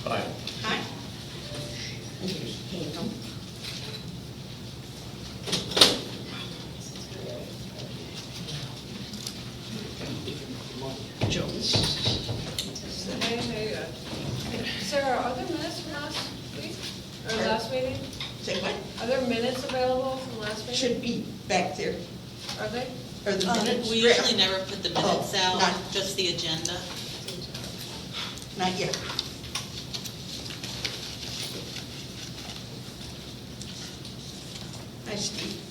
Aye. Aye. And here's Hingham. Jones. Hey, Sarah, are there minutes from last week? Or last meeting? Say what? Are there minutes available from last meeting? Should be back there. Are they? Or the minutes. We usually never put the minutes Oh, out, not- just the agenda. Not yet. Hi, Steve.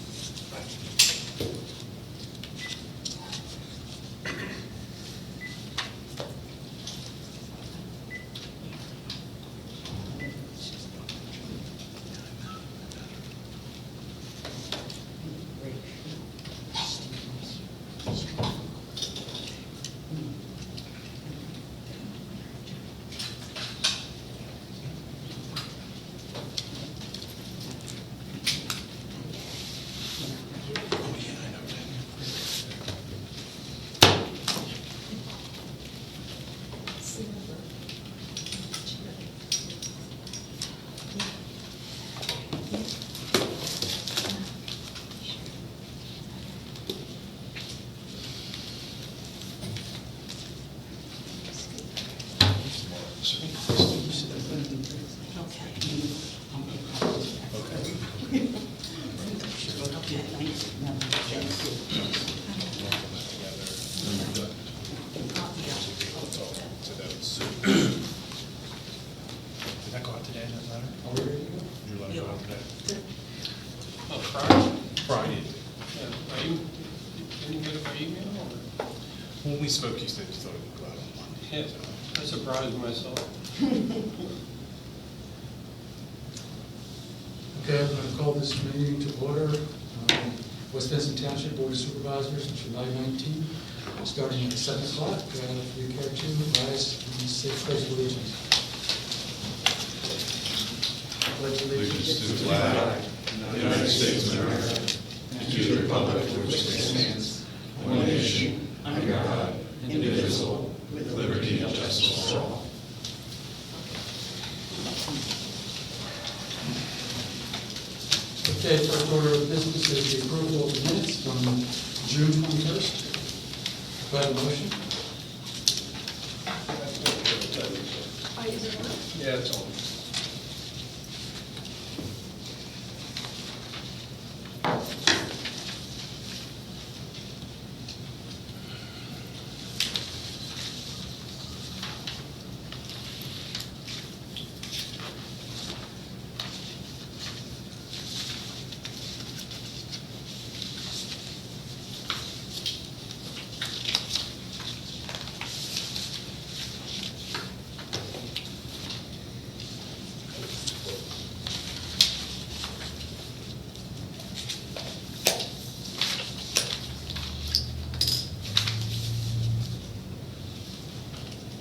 Did that go out today, that letter? Are we ready to go? Did your letter go out today? Oh, Friday? Friday. Yeah, are you, didn't you get it by email or? When we spoke, you said you thought it would go out on Monday. Yeah, I surprised myself. Okay, I'm going to call this meeting to order. West Benson Township Board of Supervisors, July 19, starting at 7 o'clock. If you care to, rise and say the pledge of allegiance. Pledge Allegiance to the flag of the United States of America and to the republic for which it stands, one nation, under God, indivisible, with liberty and justice for all. Okay, first order of business is the approval of the minutes from June 21st. Do I have a motion? Yeah, it's on.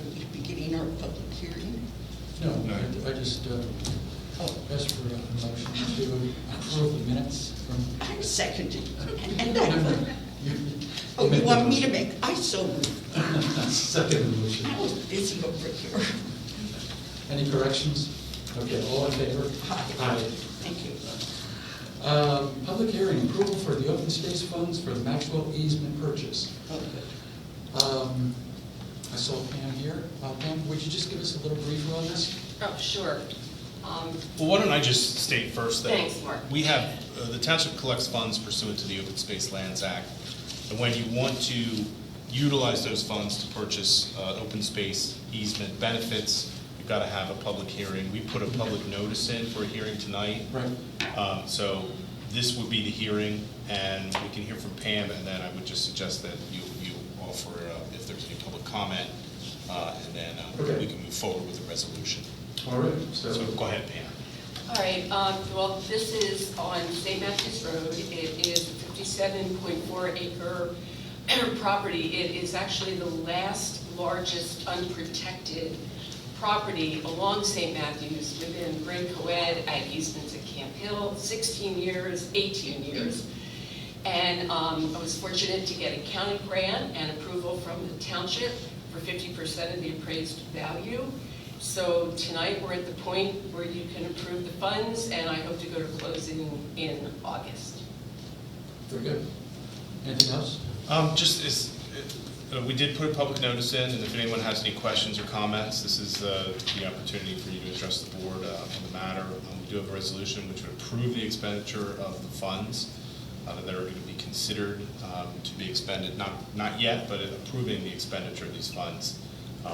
Will you be getting our public hearing? No, I just asked for a motion to approve the minutes from... I'm seconding. And No, no, that, you you want me to make, I so moved. Second motion. I was busy over here. Any corrections? Okay, all in favor? Aye. Thank you. Public hearing, approval for the open space funds for the Maxwell easement purchase. Oh, good. I saw Pam here. Pam, would you just give us a little briefer on this? Oh, sure. Well, why don't I just state first that Thanks, Mark. we have, the township collects funds pursuant to the Open Space Lands Act. And when you want to utilize those funds to purchase open space easement benefits, you've got to have a public hearing. We put a public notice in for a hearing tonight. Right. So this would be the hearing, and we can hear from Pam, and then I would just suggest that you offer, if there's any public comment, and then Okay. we can move forward with the resolution. All right, So go ahead, Pam. All right, well, this is on St. Matthews Road. It is a 57.4 acre property. It is actually the last largest unprotected property along St. Matthews within Bryn Coed at easements at Camp Hill, 16 years, 18 years. And I was fortunate to get a county grant and approval from the township for 50% of the appraised value. So tonight, we're at the point where you can approve the funds, and I hope to go to closing in August. Very good. Anything else? We did put a public notice in, and if anyone has any questions or comments, this is the opportunity for you to address the board on the matter. We do have a resolution which would approve the expenditure of the funds that are going to be considered to be expended, not yet, but approving the expenditure of these funds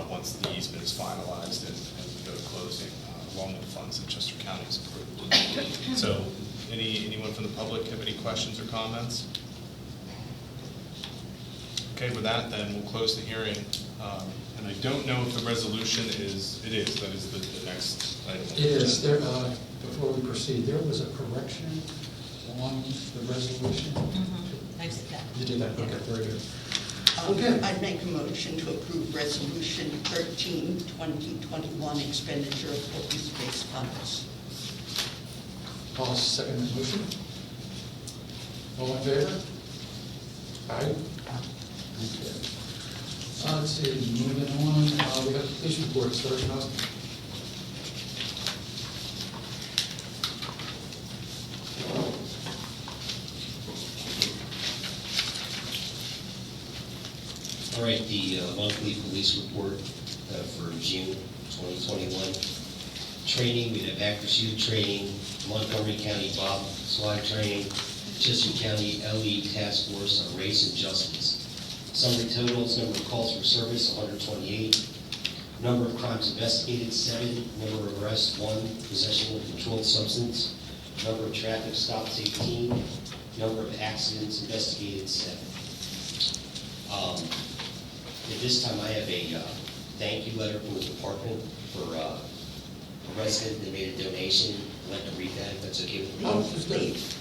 once the easement is finalized and we go to closing, along with the funds that Chester County has approved. So, anyone from the public have any questions or comments? Okay, with that, then we'll close the hearing. And I don't know if the resolution that is the next item. It is. There, before we proceed, there was a correction on the resolution. I did that. You did that, okay, very good. Okay. I'd make a motion to approve Resolution 13, 2021, expenditure of open space funds. I'll second the motion. All in favor? Aye. Okay. Let's see, moving on, we have the police report starting up. All right, the monthly police report for June 2021. Training, we have active shooter training, Montgomery County Bob SWAT training, Chester County LE Task Force on Race and Justice. Summary totals: number of calls for service, 128. Number of crimes investigated, 7. Number of arrests, 1. Possession of controlled substance. Number of traffic stops, 18. Number of accidents investigated, 7. At this time, I have a thank you letter from the department for a resident that made a donation. I'd like to read that, if that's okay with you. Please.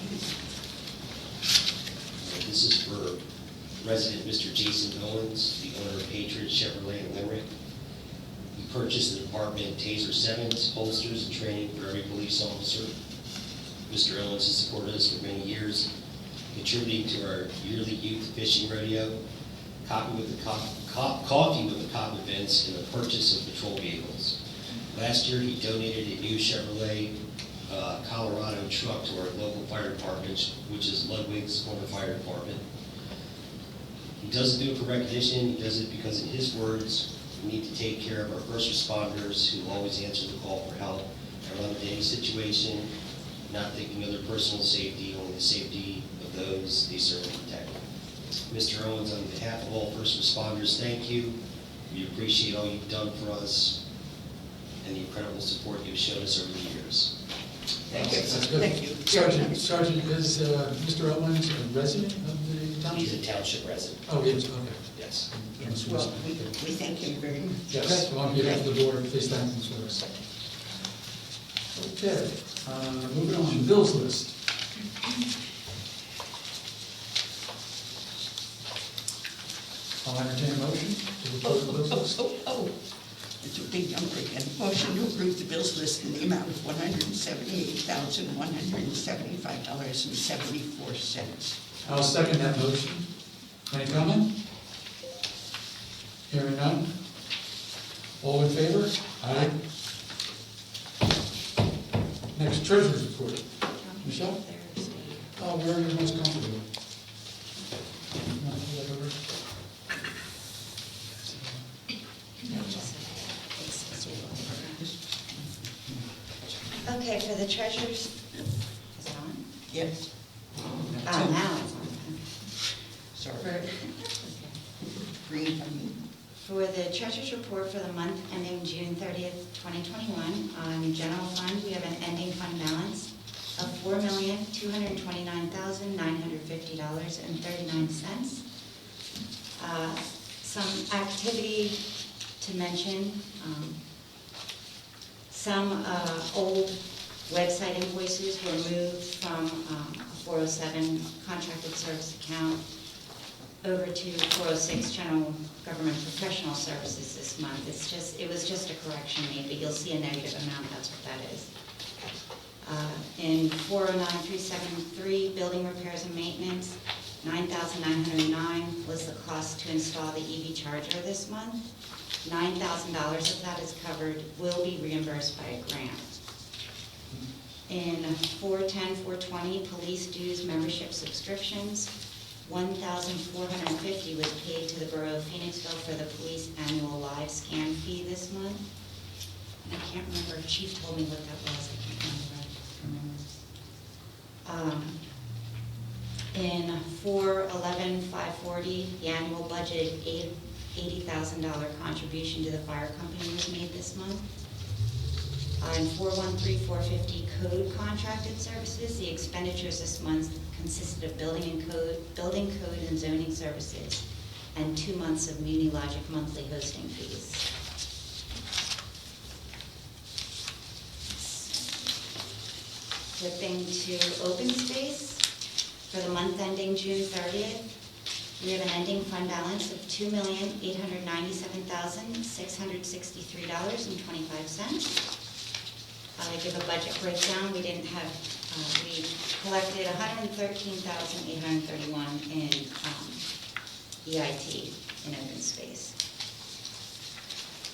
This is for resident Mr. Jason Owens, the owner of Patriot Chevrolet in Limerick. He purchased the department Taser 7s, holsters, and training for every police officer. Mr. Owens has supported us for many years, contributing to our yearly youth fishing rodeo, coffee with the cop events, and the purchase of patrol vehicles. Last year, he donated a new Chevrolet Colorado truck to our local fire department, which is Ludwig's Corner Fire Department. He doesn't do it for recognition. He does it because, in his words, we need to take care of our first responders who always answer the call for help and run into any situation, not thinking of their personal safety, only the safety of those they serve and protect. Mr. Owens, on behalf of all first responders, thank you. We appreciate all you've done for us and the incredible support you've shown us over the years. Thank you. That's good. Thank you. Sergeant, is Mr. Owens a resident of the town? He's a township resident. Oh, he is, okay. Yes. Yes, well, we thank him very much. Yes, well, on behalf of the board, please thank him for us. Okay, moving on, bills list. I'll entertain a motion to approve the bills list. It's a big number again. Motion to approve the bills list in the amount of $178,175.74. I'll second that motion. Any comment? Hearing none? All in favor? Aye. Next, treasurer's report. Michelle? Oh, where are you most comfortable? No, pull that over. Okay, for the treasurer's, is it on? Yes. Oh, now it's on. Sorry. For- Green, I mean. For the treasurer's report for the month ending June 30th, 2021, on general fund, we have an ending fund balance of $4,229,950.39. Some activity to mention, some old website invoices were moved from a 407 contracted service account over to 406 general government professional services this month. It was just a correction made, but you'll see a negative amount, that's what that is. In 409373, building repairs and maintenance, $9,909 was the cost to install the EV charger this month. $9,000 of that is covered, will be reimbursed by a grant. In 410-420, police dues membership subscriptions, $1,450 was paid to the Borough of Phoenixville for the police annual live scan fee this month. And I can't remember, Chief told me what that was, I can't remember. In 411-540, the annual budget $80,000 contribution to the fire company was made this month. In 413-450 code contracted services, the expenditures this month consisted of building code and zoning services, and 2 months of MuniLogic monthly hosting fees. Flipping to open space, for the month ending June 30th, we have an ending fund balance of $2,897,663.25. To give a budget breakdown, we collected $113,831 in EIT in open space.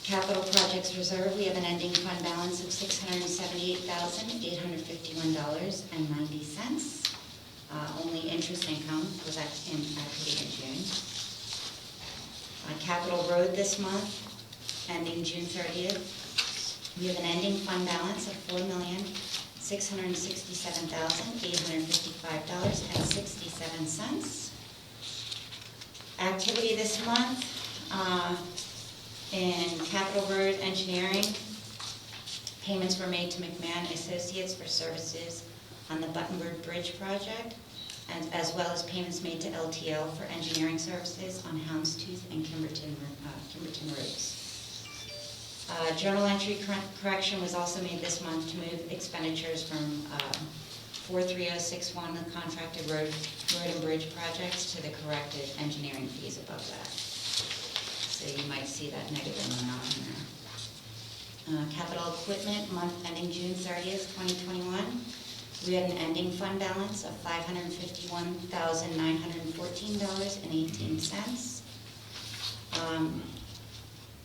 Capital projects reserve, we have an ending fund balance of $678,851.90. Only interest income was actually in June. Capital Road this month, ending June 30th, we have an ending fund balance of $4,667,855.67. Activity this month in Capital Road engineering, payments were made to McMahon Associates for services on the Buttonbird Bridge project, and as well as payments made to LTL for engineering services on Houndstooth and Kimberton roads. Journal entry correction was also made this month to move expenditures from 43061, the contracted road and bridge projects, to the corrected engineering fees above that. So you might see that negative amount in there. Capital equipment, month ending June 30th, 2021. We had an ending fund balance of $551,914.18.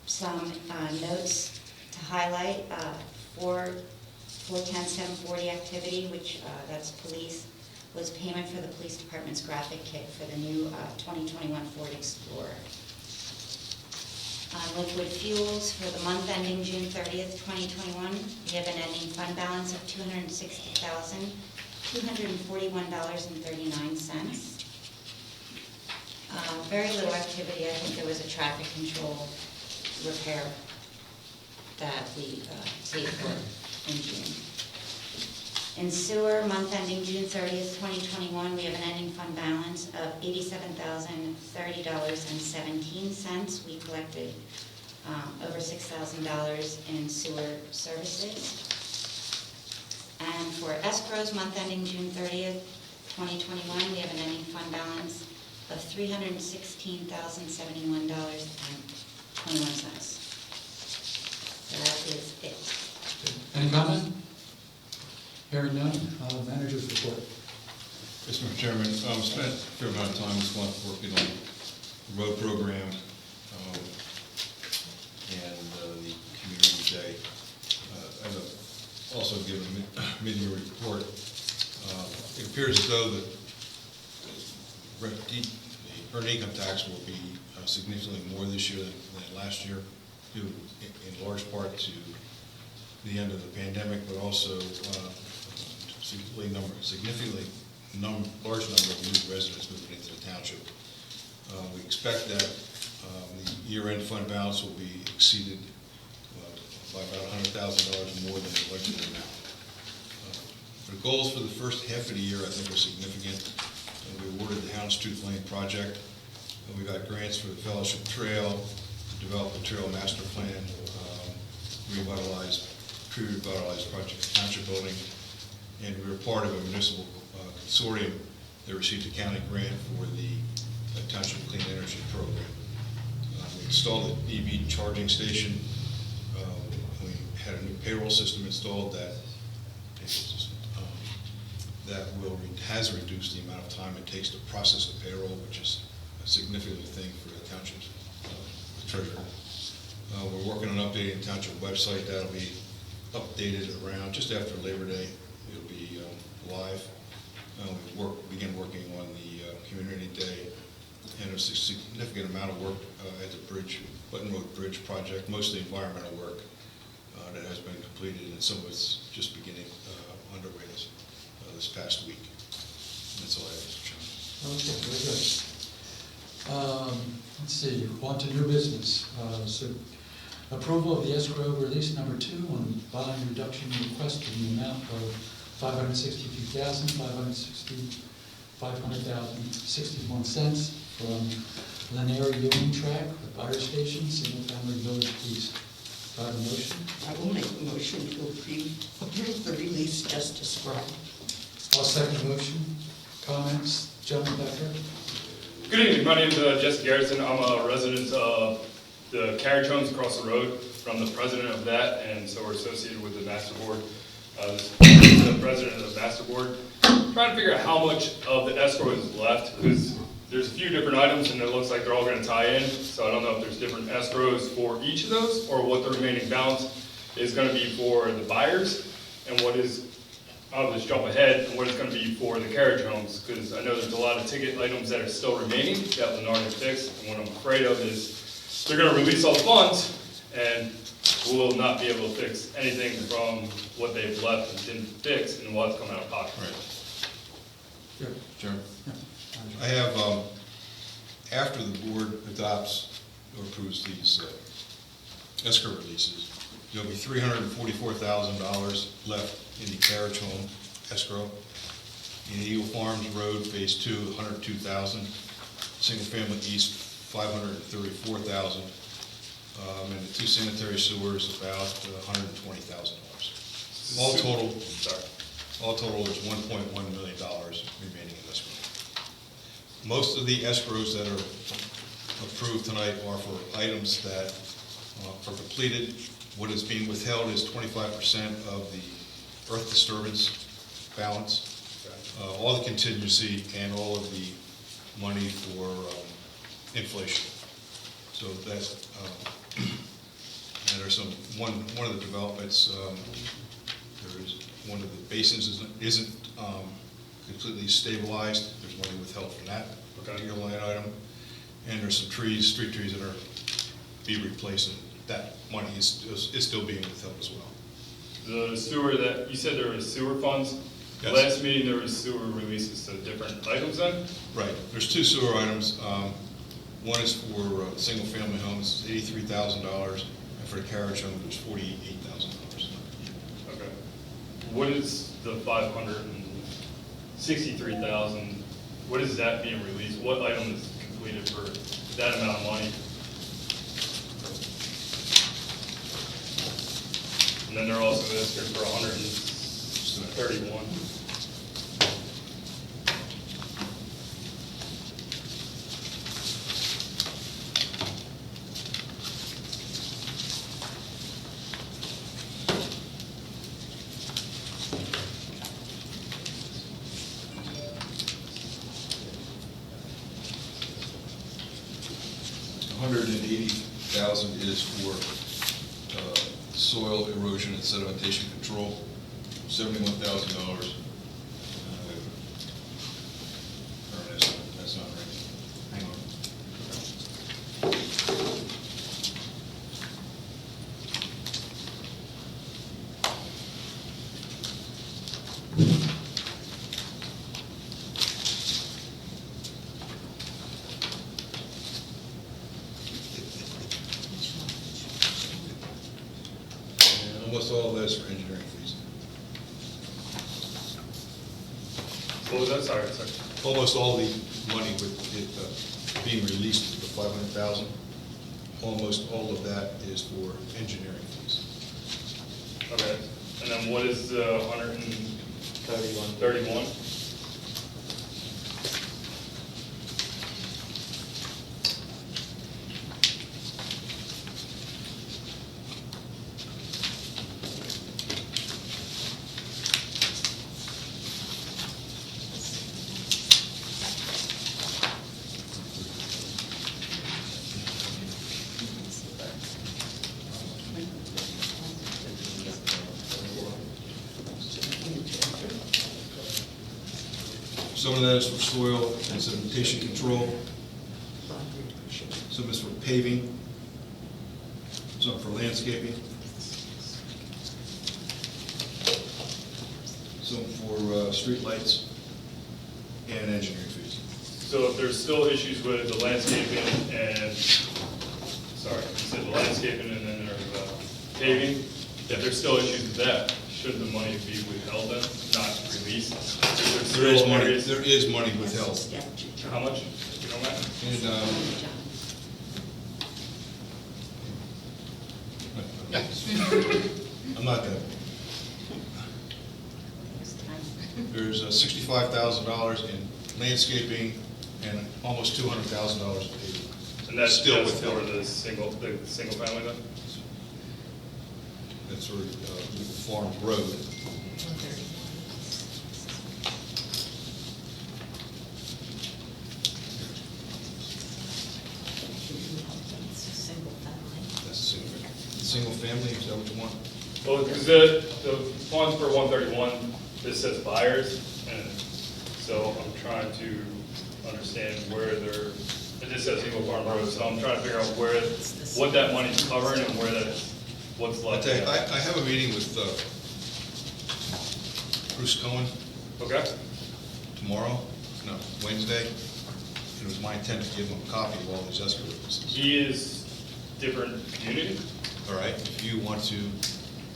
Some notes to highlight, 410-740 activity, which that's police, was payment for the police department's graphic kit for the new 2021 Ford Explorer. Liquid fuels, for the month ending June 30th, 2021, we have an ending fund balance of $260,241.39. Very little activity. I think there was a traffic control repair that we paid for in June. In sewer, month ending June 30th, 2021, we have an ending fund balance of $87,030.17. We collected over $6,000 in sewer services. And for escrows, month ending June 30th, 2021, we have an ending fund balance of $316,071.21. That is it. Any comment? Hearing none, manager's report. Yes, Mr. Chairman, spent a fair amount of time this month working on the road program and the community day. I've also given a mid-year report. It appears as though the earned income tax will be significantly more this year than last year, due in large part to the end of the pandemic, but also large number of new residents moving into the township. We expect that the year-end fund balance will be exceeded by about $100,000 more than the budgeted amount. The goals for the first half of the year, I think, are significant. We awarded the Houndstooth Lane project. We got grants for the Fellowship Trail, developed a trail master plan, pre-revitalized project township building, and we were part of a municipal consortium that received a county grant for the Township Clean Energy Program. We installed an EV charging station. We had a new payroll system installed has reduced the amount of time it takes to process a payroll, which is a significant thing for the township's treasurer. We're working on updating the township website. That'll be updated around just after Labor Day. It'll be live. We begin working on the Community Day, and there's a significant amount of work at the Button Road Bridge project, mostly environmental work that has been completed, and some of it's just beginning underway this past week. And that's all I have, Mr. Chairman. Okay, very good. Let's see, on to new business. So approval of the escrow release number 2 on bond reduction request in the amount of $562,500,61 from Lanier Union Track, the fire station, single-family village east. Do I have a motion? I will make a motion to approve the release as described. I'll second the motion. Comments? Gentleman back there? Good evening, my name is Jesse Garrison. I'm a resident of the carriage homes across the road. I'm the president of that, and so we're associated with the master board. This is the president of the master board. Trying to figure out how much of the escrow is left, because there's a few different items and it looks like they're all going to tie in. So I don't know if there's different escrows for each of those, or what the remaining balance is going to be for the buyers, and what is, I'll just jump ahead, and what it's going to be for the carriage homes, because I know there's a lot of ticket items that are still remaining that Lenard has fixed, and what I'm afraid of is they're going to release all the funds, and we'll not be able to fix anything from what they've left and didn't fix, and we'll have to come out of pocket. Right. Sure. Chairman. I have, after the board adopts or approves these escrow releases, there'll be $344,000 left in the carriage home escrow. In Eagle Farms Road, Phase 2, $102,000. Single Family East, $534,000. And the 2 sanitary sewers, about $120,000. All total is $1.1 million remaining in escrow. Most of the escrows that are approved tonight are for items that are completed. What is being withheld is 25% of the earth disturbance balance, all the contingency, and all of the money for inflation. So that's, and there's one of the developments, there is one of the basins isn't completely stabilized. There's money withheld from that particular line item. And there's some street trees that are be replaced, and that money is still being withheld as well. The sewer that, you said there were sewer funds? Yes. Last meeting there was sewer releases to different items then? Right. There's 2 sewer items. One is for single family homes, $83,000, and for the carriage home, there's $48,000. Okay. What is the 563,000? What is that being released? What item is completed for that amount of money? And then they're also listed for 131. $180,000 is for soil erosion and sedimentation control. $71,000. That's not right. Hang on. Almost all of that is for engineering fees. What was that? Sorry. Almost all the money with it being released, the $500,000, almost all of that is for engineering fees. Okay. And then what is the 131? Some of that is for soil and sedimentation control, some is for paving, some for landscaping, some for street lights, and engineering fees. So if there's still issues with the landscaping and, sorry, you said the landscaping and then there's paving, if there's still issues with that, should the money be withheld then, not released? If There is still money, areas- there is money withheld. How much, if you don't mind? And, I'm not gonna, there's $65,000 in landscaping and almost $200,000 in paving. And that's Still just for withheld. the single family then? That's for Farm Road. That's single family, is that what you want? Well, because the funds for 131, this says buyers, and so I'm trying to understand where they're, it just says single farm road, so I'm trying to figure out where, what that money's covering and where that's, what's I'll left. tell you, I have a meeting with Bruce Cohen Okay, tomorrow, no, Wednesday. It was my intent to give him a copy of all these escrow notices. he is different community, All right, if you want to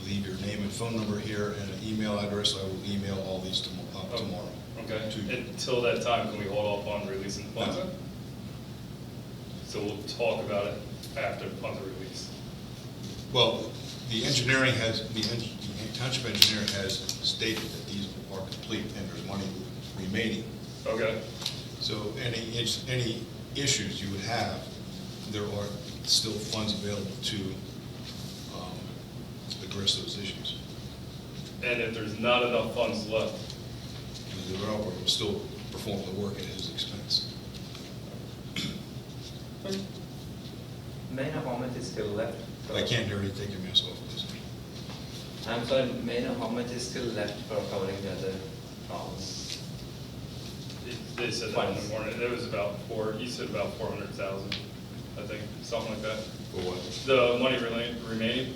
leave your name and phone number here and an email address, I will email all these tomorrow. okay? To you. Until that time, can we hold off on releasing the funds No. then? So we'll talk about it after the funds are released. Well, the engineering has, the township engineer has stated that these are complete and there's money remaining. Okay, So any issues you would have, there are still funds available to address those issues. and if there's not enough funds left, The developer will still perform the work at his expense. May I know how much is still left? I can't hear you, take your mask off, please. I'm sorry, may I know how much is still left for covering the other problems? they said that in the morning, it was about he said about 400,000, I think, something like that. For what? The money remaining,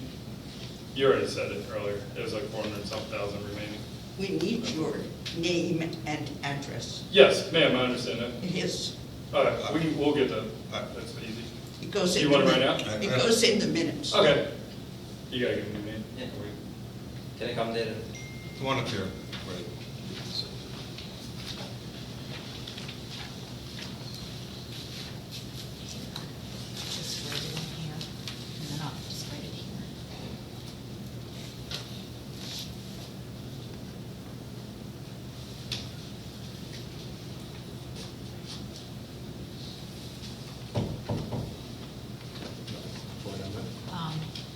you already said it earlier, it was like 400-something remaining. We need your name and address. Yes, ma'am, I understand that. His, All right, we'll get that, that's easy. it goes in. You the want it right min- now? It goes in the minutes. Okay. You gotta give me a name. Yeah. Can I come there? Come on up here. Right. Just write it in here, and then I'll just write it here.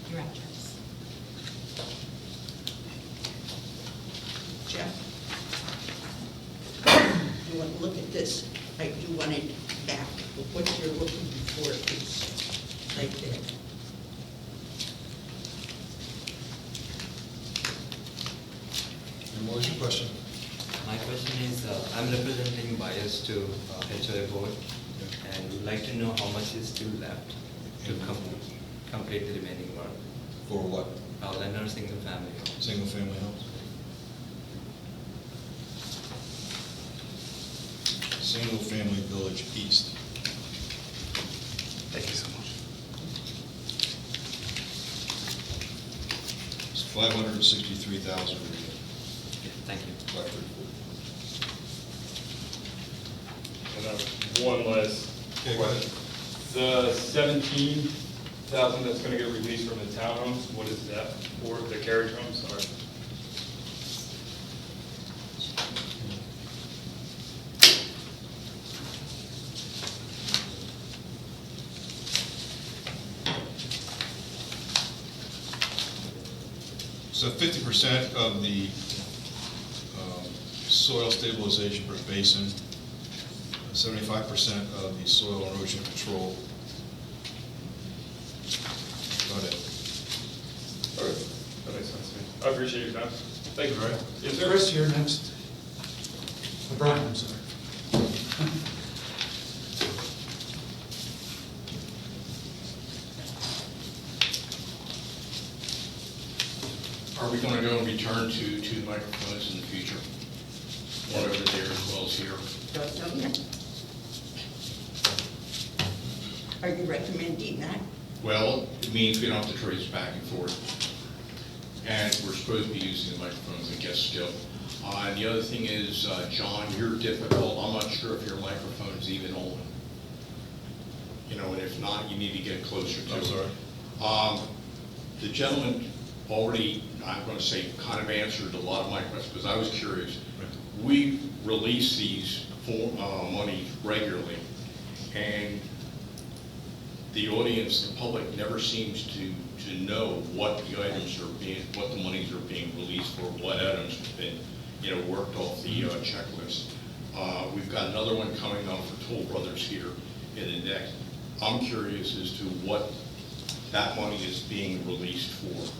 Your address. Jeff? You want to look at this, like you want it back, but what you're looking for is right there. And what was your question? My question is, I'm representing buyers to HOA board, and would like to know how much is still left to complete the remaining work. For what? Land or single family. Single family house? Single family village east. Thank you so much. It's 563,000 Thank you. 534. And then one last Okay, go ahead. The 17,000 that's gonna get released from the townhomes, what is that for, the carriage homes, or? So 50% of the soil stabilization for basin, 75% of the soil erosion control. Got it. All right, that makes sense to me. I appreciate your time. Thank you. All right. Yes, sir. Chris, you're next. Brian, I'm sorry. Are we going to go and return to two microphones in the future? One over there as well as here? Don't know yet. Are you recommending that? Well, it means we don't have to trace back and forth. And we're supposed to be using the microphones, I guess, still. And the other thing is, John, you're difficult. I'm not sure if your microphone's even on. You know, and if not, you need to get closer to it. I'm sorry. The gentleman already, I'm going to say, kind of answered a lot of my questions, because I was curious. We release these monies regularly, and the audience, the public, never seems to know what the items are being, what the monies are being released for, what items have been, you know, worked off the checklist. We've got another one coming up for Toll Brothers here in the next. I'm curious as to what that money is being released for.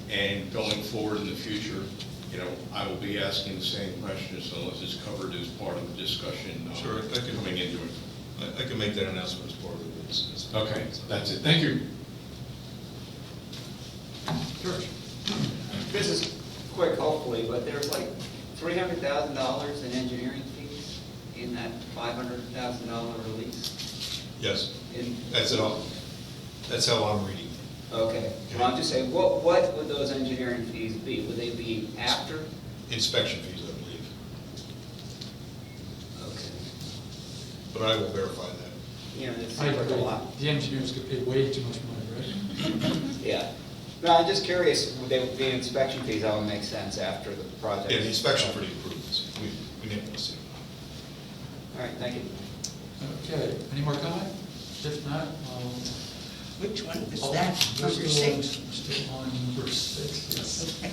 And going forward in the future, you know, I will be asking the same questions unless it's covered as part of the discussion Sure, I can- coming into it. I can make that announcement as part of it. Okay, that's it. Thank you. George? This is quick, hopefully, but there's like $300,000 in engineering fees in that $500,000 release. Yes, In- that's it all. That's how I'm reading. Okay, well, I'm just saying, what would those engineering fees be? Would they be after? Inspection fees, I believe, Okay. but I will verify that. You know, it I seems like a agree. lot. The engineers get paid way too much money, right? Yeah. No, I'm just curious, would they be inspection fees, that would make sense after the project? Yeah, the inspection for the improvements, we need to see. All right, thank you. Okay, any more comment? If not, Which one was I'll- that? we're Number still- 6? we're Still on number 6, yes. Okay.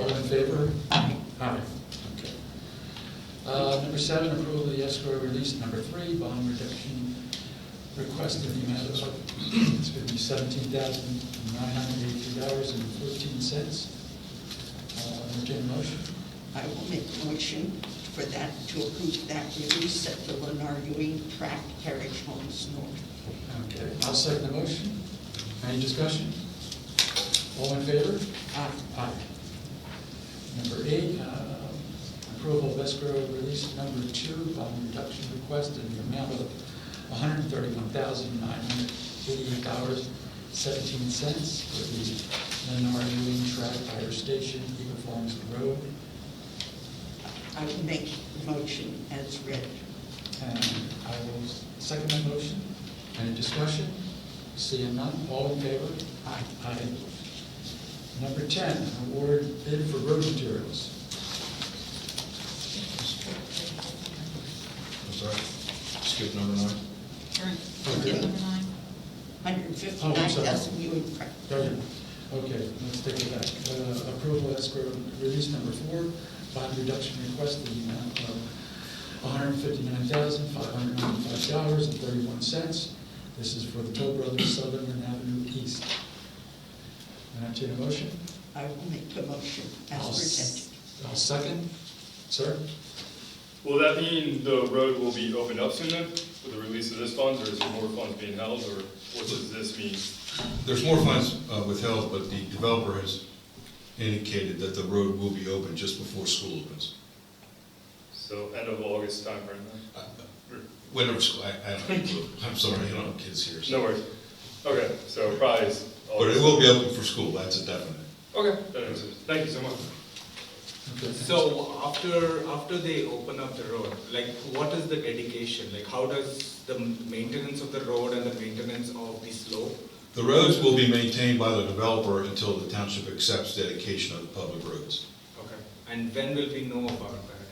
All in favor? Aye. Okay. Number 7, approval of the escrow release. Number 3, bond reduction request in the amount of, it's going to be $17,983.14. Entertain a motion. I will make a motion for that, to approve that release at the Lennar Ewing Tract Carriage Homes North. Okay, I'll second the motion. Any discussion? All in favor? Aye. Number 8, approval of escrow release number 2, bond reduction request in the amount of $131,988.17 for the Lennar Ewing Tract Fire Station, Eagle Farms Road. I will make the motion as read. And I will second that motion. Any discussion? Seeing none, all in favor? Aye. Aye. Number 10, award bid for road materials. I'm sorry, skip number 9. Okay. Number 9. $159,000 Ewing Tract. Okay, let's take it back. Approval escrow release number 4, bond reduction request in the amount of $159,595.31. This is for the Toll Brothers Sutherland Avenue East. Entertain a motion? I will make the motion as presented. I'll second. Sir? Will that mean the road will be opened up soon then, with the release of this funds, or is there more funds being held, or what does this mean? There's more funds withheld, but the developer has indicated that the road will be open just before school opens. So end of August timeframe then? Whenever school, I'm sorry, I don't have kids here. so- No worries. Okay, so probably is But it will be open for school, that's a definite. Okay, that makes sense. Thank you so much. Okay. So after they open up the road, like what is the dedication? Like how does the maintenance of the road and the maintenance of the slope? The roads will be maintained by the developer until the township accepts dedication of the public roads. Okay. And when will we know about that?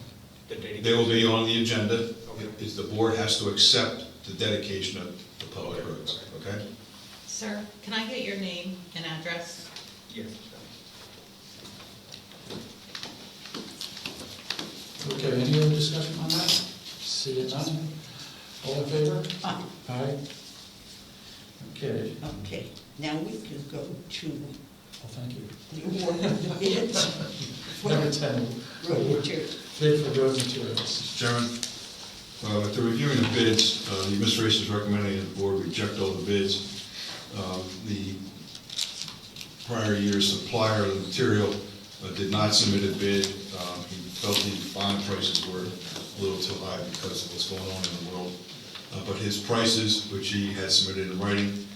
The dedication? They will be on the agenda. Okay. Is the board has to accept the dedication of the public Okay. roads, okay? Sir, can I get your name and address? Yes. Okay, any other discussion on that? See it none? All in favor? Aye. Aye. Okay, Okay, now we can go to well, thank you. the award of the bids for Number 10. road materials. Bid for road materials. Mr. Chairman, after reviewing the bids, the administration is recommending that the board reject all the bids. The prior year's supplier of the material did not submit a bid. He felt the bond prices were a little too high because of what's going on in the world. But his prices, which he had submitted in writing,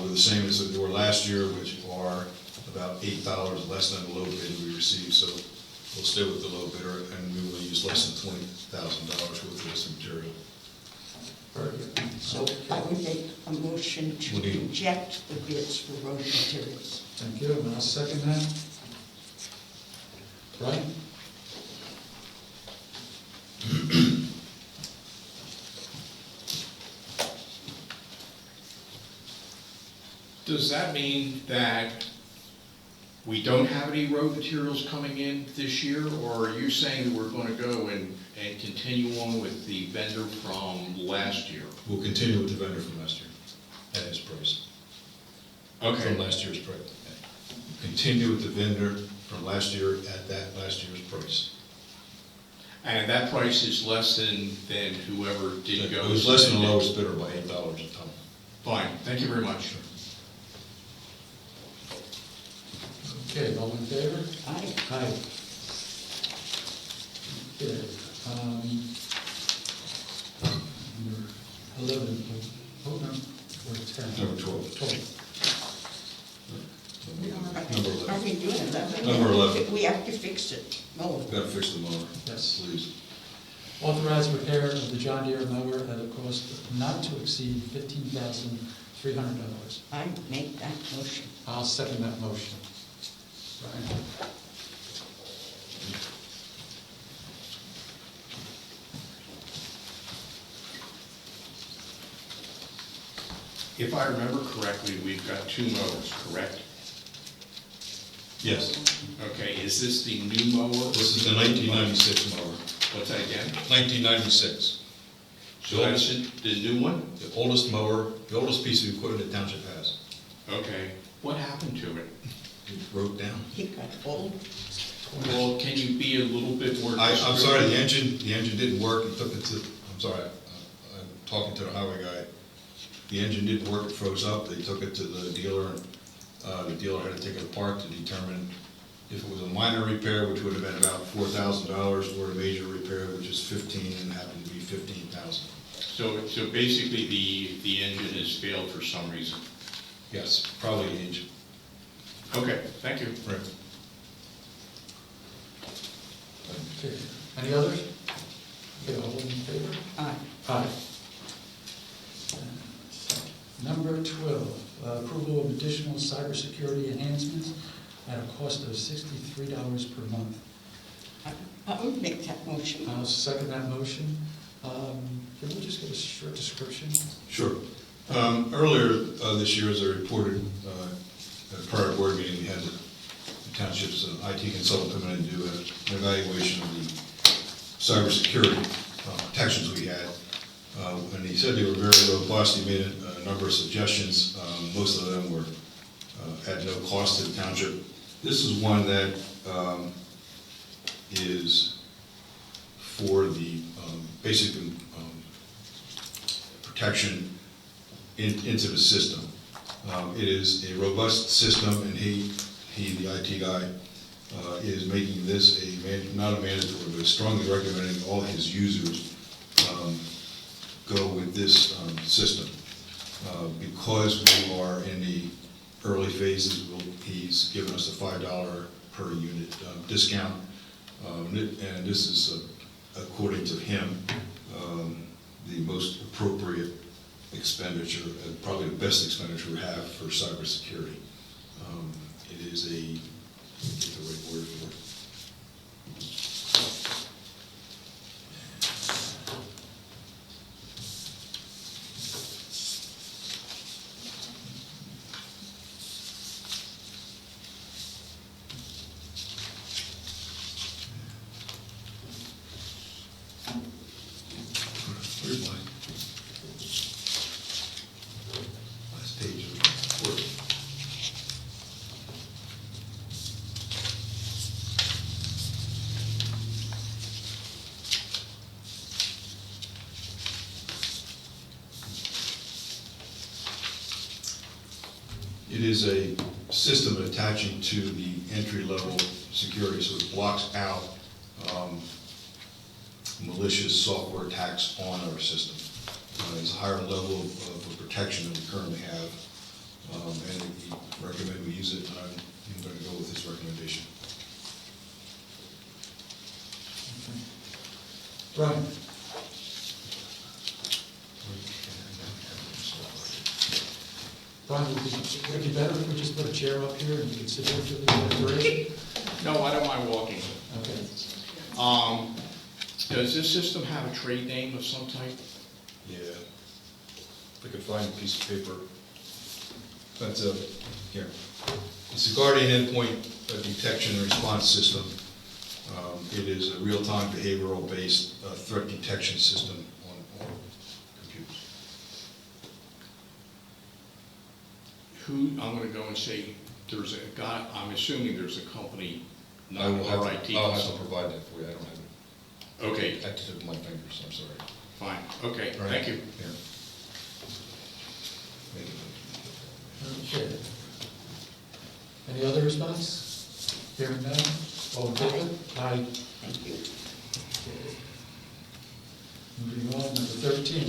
were the same as they were last year, which are about $8 less than the low bid we received. So we'll stay with the low bidder, and we will use less than $20,000 worth of this material. Very good. So I would make a motion to What do you- reject the bids for road materials. Thank you, and I'll second that. Brian? Does that mean that we don't have any road materials coming in this year, or are you saying that we're going to go and continue on with the vendor from last year? We'll continue with the vendor from last year at his price. Okay. From last year's price. Continue with the vendor from last year at that last year's price. And that price is less than whoever did go. It was less than the lowest bidder by $8 a ton. Fine, thank you very much. Okay, all in favor? Aye. Aye. Okay, number 11, oh, no, or 10. Number 12. 12. Number 11. Are we doing 11? Number 11. We have to fix it. No. Got to fix the mower. Yes. Please. Authorize repair of the John Deere mower at a cost not to exceed $15,300. I make that motion. I'll second that motion. Brian? If I remember correctly, we've got two mowers, correct? Yes. Okay, is this the new mower? This is the 1996 mower. What's that again? 1996. So that's the new one? The oldest mower, the oldest piece of equipment the township has. Okay, what happened to it? It broke down. He got old. Well, can you be a little bit more? I'm sorry, the engine didn't work. It took it to, I'm sorry, I'm talking to the highway guy. The engine didn't work, it froze up. They took it to the dealer, and the dealer had to take it apart to determine if it was a minor repair, which would have been about $4,000, or a major repair, which is 15, and happened to be 15,000. So basically the engine has failed for some reason? Yes, probably the engine. Okay, thank you. Right. Okay, any others? Okay, all in favor? Aye. Aye. Number 12, approval of additional cybersecurity enhancements at a cost of $63 per month. I would make that motion. I'll second that motion. Can we just get a short description? Sure. Earlier this year, as I reported at a prior board meeting, we had the township's IT consultant come in and do an evaluation of the cybersecurity protections we had. And he said they were very robust. He made a number of suggestions. Most of them were at no cost to the township. This is one that is for the basic protection into the system. It is a robust system, and he, the IT guy, is making this not a mandatory, but strongly recommending all his users go with this system. Because we are in the early phases, he's given us a $5 per unit discount, and this is, according to him, the most appropriate expenditure, probably the best expenditure we have for cybersecurity. It is a, get the right word for it. Where's mine? Last page of the report. It is a system attaching to the entry-level security, so it blocks out malicious software attacks on our system. It's a higher level of protection than we currently have, and he recommended we use it, and I'm going to go with his recommendation. Brian? Brian, would it be better if we just put a chair up here and you could sit there for the duration? No, I don't mind walking. Okay. Does this system have a trade name of some type? Yeah. If I could find a piece of paper. That's here. It's a Guardian Endpoint Detection and Response System. It is a real-time behavioral-based threat detection system on computers. I'm going to go and say, there's a guy, I'm assuming there's a company, not I will have RIT. to, I'll have to provide that for you. I don't have it. Okay. At the tip of my fingers, I'm sorry. Fine, okay, All right. thank you. Here. Okay. Any other response? Hearing none? All in favor? Aye. Thank you. Moving on, number 13.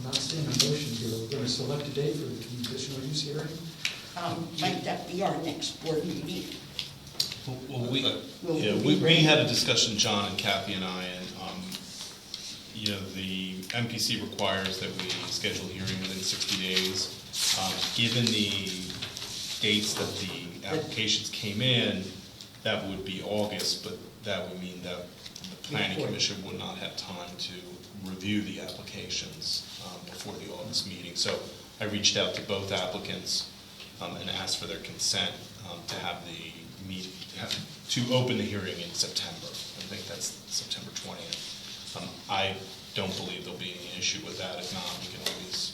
Not seeing a motion here. We're going to select a date for the conditional use hearing. Might that be our next board meeting? Well, we Will we had a discussion, John and Kathy and I, and, the MPC requires that we schedule a hearing within 60 days. Given the dates that the applications came in, that would be August, but that would mean that the planning commission would not have time to review the applications before the August meeting. So I reached out to both applicants and asked for their consent to have to open the hearing in September. I think that's September 20th. I don't believe there'll be any issue with that. If not, we can always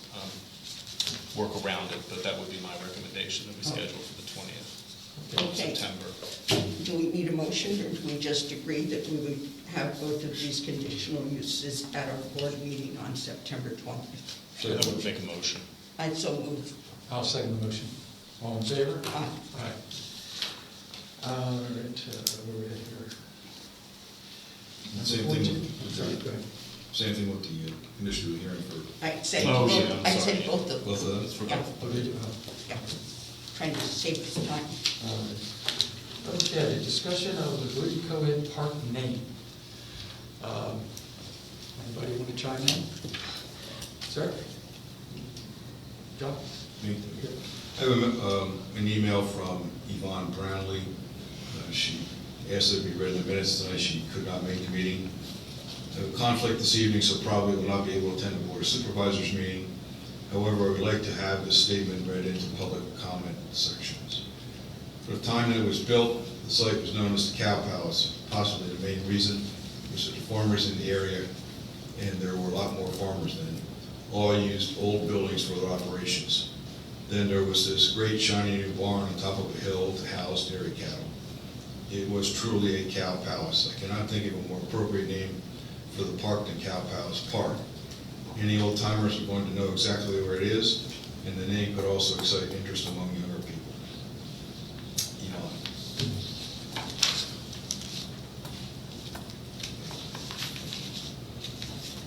work around it, but that would be my recommendation that we schedule for the 20th of September. Do we need a motion, or do we just agree that we would have both of these conditional uses at our board meeting on September 20th? So I would make a motion. I'd so move. I'll second the motion. All in favor? Aye. Aye. All right, where are we at here? Same Number 14. thing. Sorry, go ahead. Same thing with the conditional hearing for. I said Oh, both, yeah, I'm I sorry. said both of them. Both of them? Yeah, Oh, they do, huh? yeah. Trying to save us time. All right. Okay, discussion of the Woody Cohen Park name. Anybody want to chime in? Sir? John? Me. I have an email from Yvonne Brownlee. She asked that it be read in the minutes tonight. She could not make the meeting. I have a conflict this evening, so probably will not be able to attend the Board of Supervisors meeting. However, I would like to have this statement read into public comment sections. For the time that it was built, the site was known as the Cow Palace. Possibly the main reason was that the farmers in the area, and there were a lot more farmers then, all used old buildings for their operations. Then there was this great shiny new barn on top of a hill to house dairy cattle. It was truly a cow palace. I cannot think of a more appropriate name for the park than Cow Palace Park. Any old timers are going to know exactly where it is, and the name could also excite interest among younger people. Elon.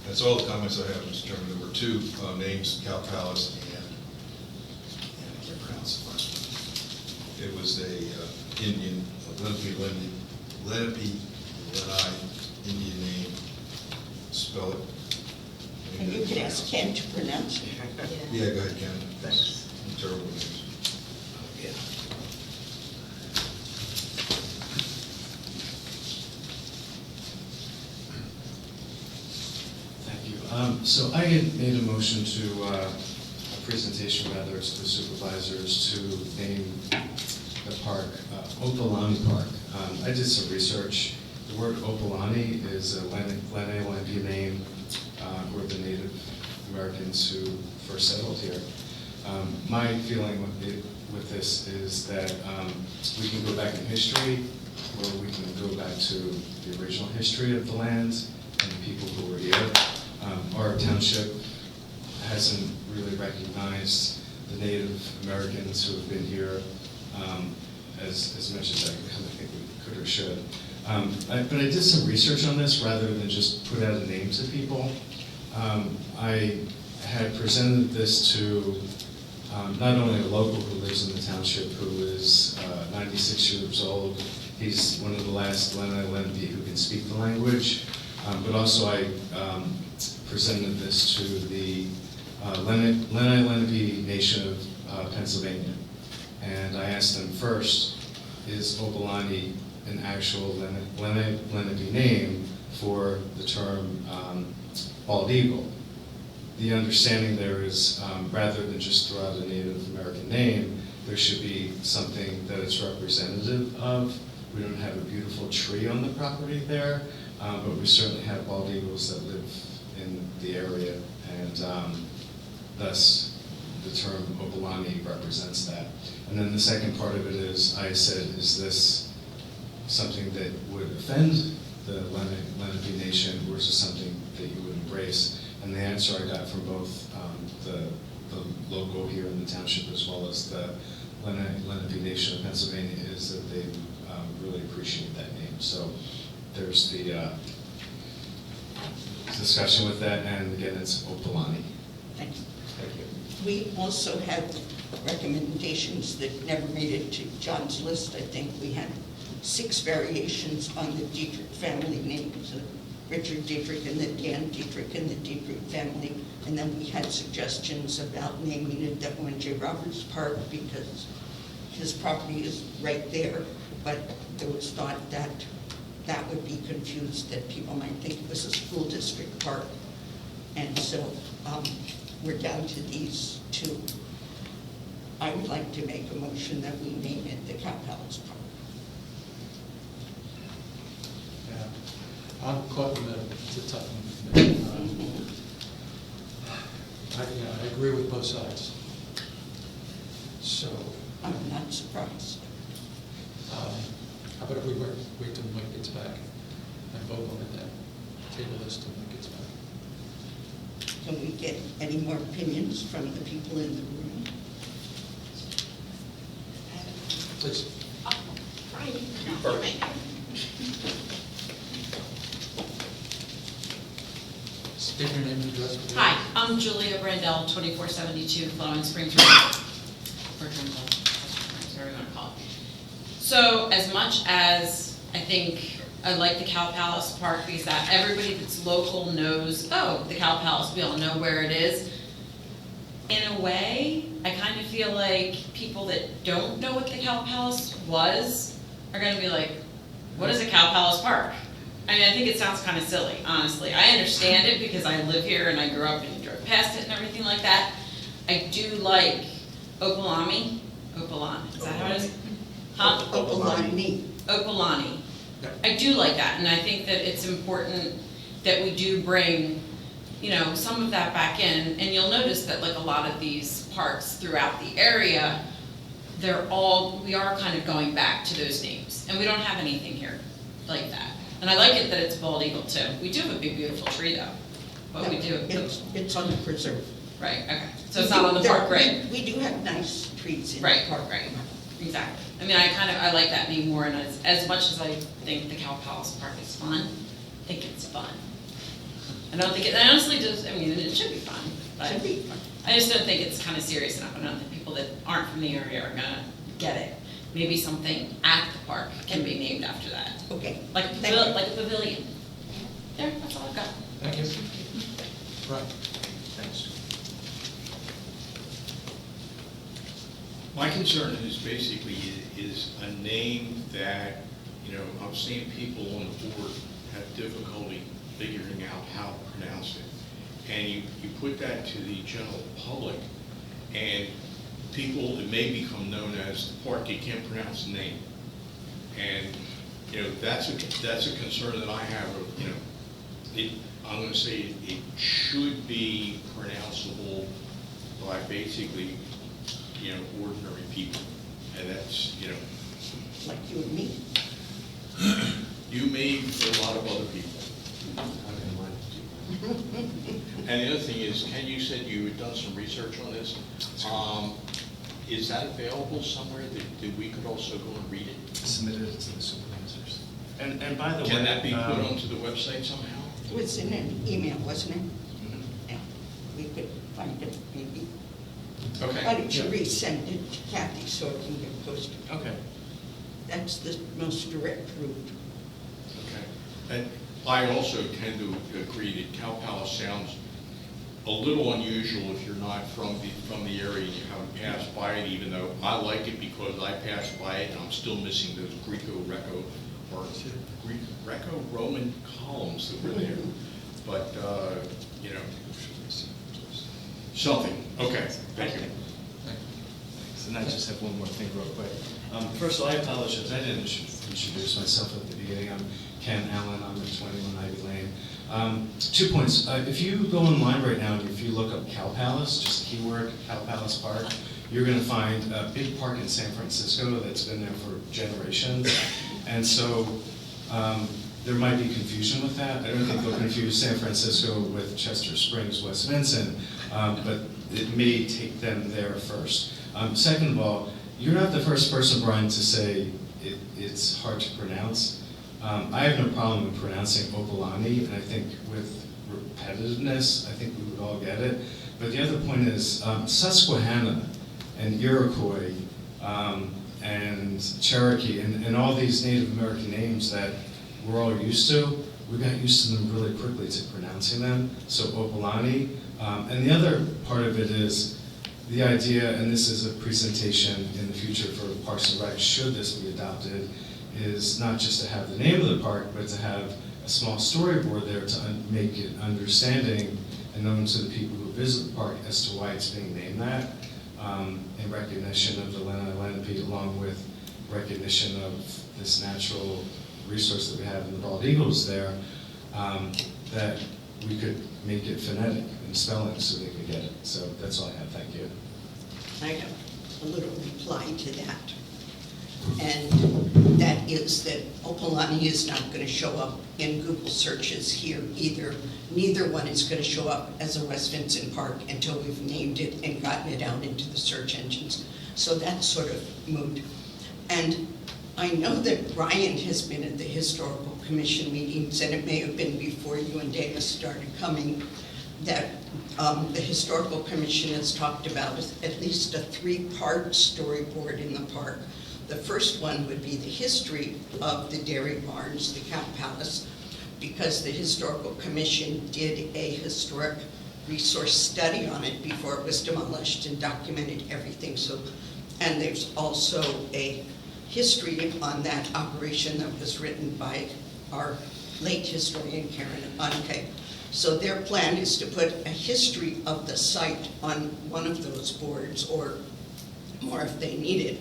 That's all the comments I have, Mr. Chairman. There were two names, Cow Palace and I can't pronounce the last one. It was a Indian, Lenape Indian name. Spell it. And you can ask Ken to pronounce it. Yeah, go ahead, Ken. Thanks. Terrible names. Yeah. Thank you. So I had made a motion to, a presentation rather, to the supervisors to name the park Opalani Park. I did some research. The word Opalani is a Lenape name, who are the Native Americans who first settled here. My feeling with this is that we can go back in history, or we can go back to the original history of the land and the people who were here. Our township hasn't really recognized the Native Americans who have been here as much as I kind of think we could or should. But I did some research on this rather than just put out a name to people. I had presented this to not only a local who lives in the township who is 96 years old. He's one of the last Lenni Lenape who can speak the language, but also I presented this to the Lenni Lenape Nation of Pennsylvania. And I asked them first, is Opalani an actual Lenni Lenape name for the term bald eagle? The understanding there is, rather than just throw out a Native American name, there should be something that it's representative of. We don't have a beautiful tree on the property there, but we certainly have bald eagles that live in the area, and thus the term Opalani represents that. And then the second part of it is, I said, is this something that would offend the Lenape Nation, or is it something that you would embrace? And the answer I got from both the local here in the township as well as the Lenape Nation of Pennsylvania is that they really appreciate that name. So there's the discussion with that, and again, it's Opalani. Thank you. Thank you. We also had recommendations that never made it to John's list. I think we had 6 variations on the Dietrich family names, Richard Dietrich and the Dan Dietrich and the Dietrich family. And then we had suggestions about naming it W. J. Roberts Park because his property is right there, but there was thought that that would be confused, that people might think it was a school district park. And so we're down to these 2. I would like to make a motion that we name it the Cow Palace Park. I'm caught in the middle. It's a tough one. I agree with both sides. So, I'm not surprised. how about if we wait till Mike gets back and vote on it then? Table this till Mike gets back. Can we get any more opinions from the people in the room? Please. You first. State your name and address. Please. Hi, I'm Julia Brandell, 2472 Flowing Springs Road. Bertrand, whatever you want to call it. So as much as I think I like the Cow Palace Park because that everybody that's local knows, oh, the Cow Palace, we all know where it is. In a way, I kind of feel like people that don't know what the Cow Palace was are going to be like, what is a Cow Palace Park? I mean, I think it sounds kind of silly, honestly. I understand it because I live here and I grew up and drove past it and everything like that. I do like Opalani. Is that how it is? Huh? Opalani. Opalani. I do like that, and I think that it's important that we do bring, you know, some of that back in. And you'll notice that like a lot of these parks throughout the area, we are kind of going back to those names. And we don't have anything here like that. And I like it that it's bald eagle too. We do have a big, beautiful tree though. But we do. It's on the preserve. Right, okay. So it's not on the park, right? We do have nice trees in the Right, park. right. Exactly. I mean, I like that name more, and as much as I think the Cow Palace Park is fun, I think it's fun. I don't think I honestly just, I mean, it should be fun. But Should be fun. I just don't think it's kind of serious enough. I don't think people that aren't from the area are gonna get it. Maybe something at the park can be named after that. Okay. Like a pavilion. There, that's all I've got. Thank you. Right. Thanks. My concern is basically is a name that, you know, I'm seeing people on the board have difficulty figuring out how to pronounce it. And you put that to the general public, and people, it may become known as the park, you can't pronounce the name. And, you know, that's a concern that I have of, you know, I'm going to say it should be pronounceable by basically, you know, ordinary people. And that's, you know. Like you and me. You, me, a lot of other people. And the other thing is, Ken, you said you had done some research on this. Is that available somewhere that we could also go and read it? Submitted it to the supervisors. And by the way. Can that be put onto the website somehow? It was in an email, wasn't it? Mhm. Yeah, we could find it maybe. Okay. Why don't you resend it to Kathy so it can get posted? Okay. That's the most direct route. Okay. And I also tend to agree that Cow Palace sounds a little unusual if you're not from the area and you haven't passed by it, even though I like it because I passed by it and I'm still missing those Greco-Roman columns that were there. But, you know, something. Okay, thank you. Thanks. And I just have one more thing real quick. First of all, I apologize. I didn't introduce myself at the beginning. I'm Ken Allen. I'm at 21 Ivy Lane. 2 points. If you go online right now and if you look up Cow Palace, just keyword Cow Palace Park, you're going to find a big park in San Francisco that's been there for generations. And so there might be confusion with that. I don't think they'll confuse San Francisco with Chester Springs, West Vincent, but it may take them there first. Second of all, you're not the first person, Brian, to say it's hard to pronounce. I have no problem in pronouncing Opolani, and I think with repetitiveness, I think we would all get it. But the other point is Susquehanna and Iroquois and Cherokee and all these Native American names that we're all used to, we got used to them really quickly to pronouncing them. So Opolani. And the other part of it is the idea, and this is a presentation in the future for Parks and Rec, should this be adopted, is not just to have the name of the park, but to have a small storyboard there to make it understanding and known to the people who visit the park as to why it's being named that, in recognition of the Lenape, along with recognition of this natural resource that we have in the bald eagles there, that we could make it phonetic in spelling so they could get it. So that's all I have. Thank you. I have a little reply to that. And that is that Opolani is not going to show up in Google searches here either. Neither one is going to show up as a West Vincent Park until we've named it and gotten it out into the search engines. So that's sort of moot. And I know that Brian has been at the Historical Commission meetings, and it may have been before you and Dana started coming, that the Historical Commission has talked about at least a 3-part storyboard in the park. The first one would be the history of the dairy barns, the Cow Palace, because the Historical Commission did a historic resource study on it before it was demolished and documented everything. So, and there's also a history on that operation that was written by our late historian Karen Anke. So their plan is to put a history of the site on one of those boards, or more if they need it.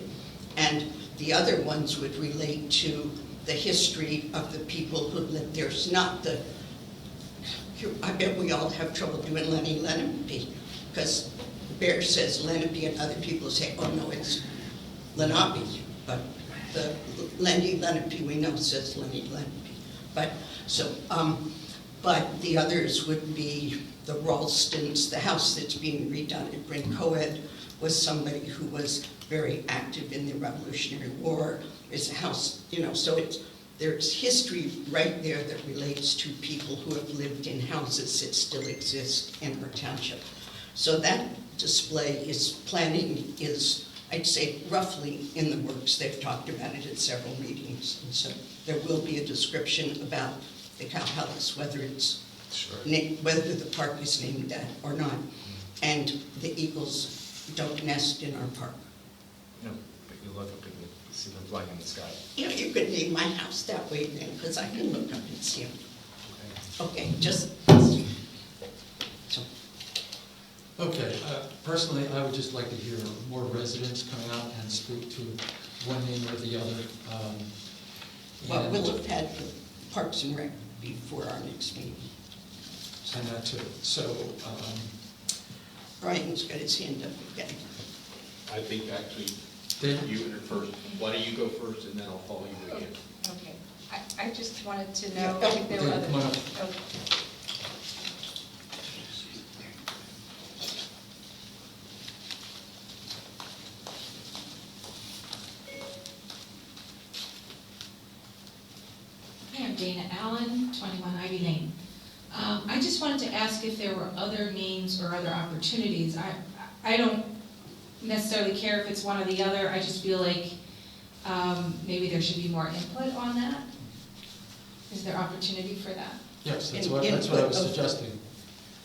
And the other ones would relate to the history of the people who lived there. It's not the, I bet we all have trouble doing Lenny Lenape, because Bear says Lenape and other people say, oh no, it's Lenape. But the Lenny Lenape we know says Lenny Lenape. But so, but the others would be the Ralstons. The house that's being redone at Bryn Coed was somebody who was very active in the Revolutionary War. It's a house, you know, so there's history right there that relates to people who have lived in houses that still exist in our township. So that display planning is, I'd say, roughly in the works. They've talked about it at several meetings. And so there will be a description about the Cow Palace, whether it's whether the park is named that or not. And the eagles don't nest in our park. No, but you look up and you see them flying in the sky. You know, you could name my house that way then, because I can look up and see them. Okay, just. So. Okay, personally, I would just like to hear more residents come out and speak to one name or the other. Well, we'll have had the Parks and Rec before our next meeting. And that too. So, Brian's got his hand up again. I think actually Dana? you enter first. Why don't you go first and then I'll follow you again. Okay. I just wanted to know Yeah. if there were Yeah, other. come on up. Okay. Dana Allen, 21 Ivy Lane. I just wanted to ask if there were other names or other opportunities. I don't necessarily care if it's one or the other. I just feel like maybe there should be more input on that. Is there opportunity for that? Yes, that's what I was suggesting.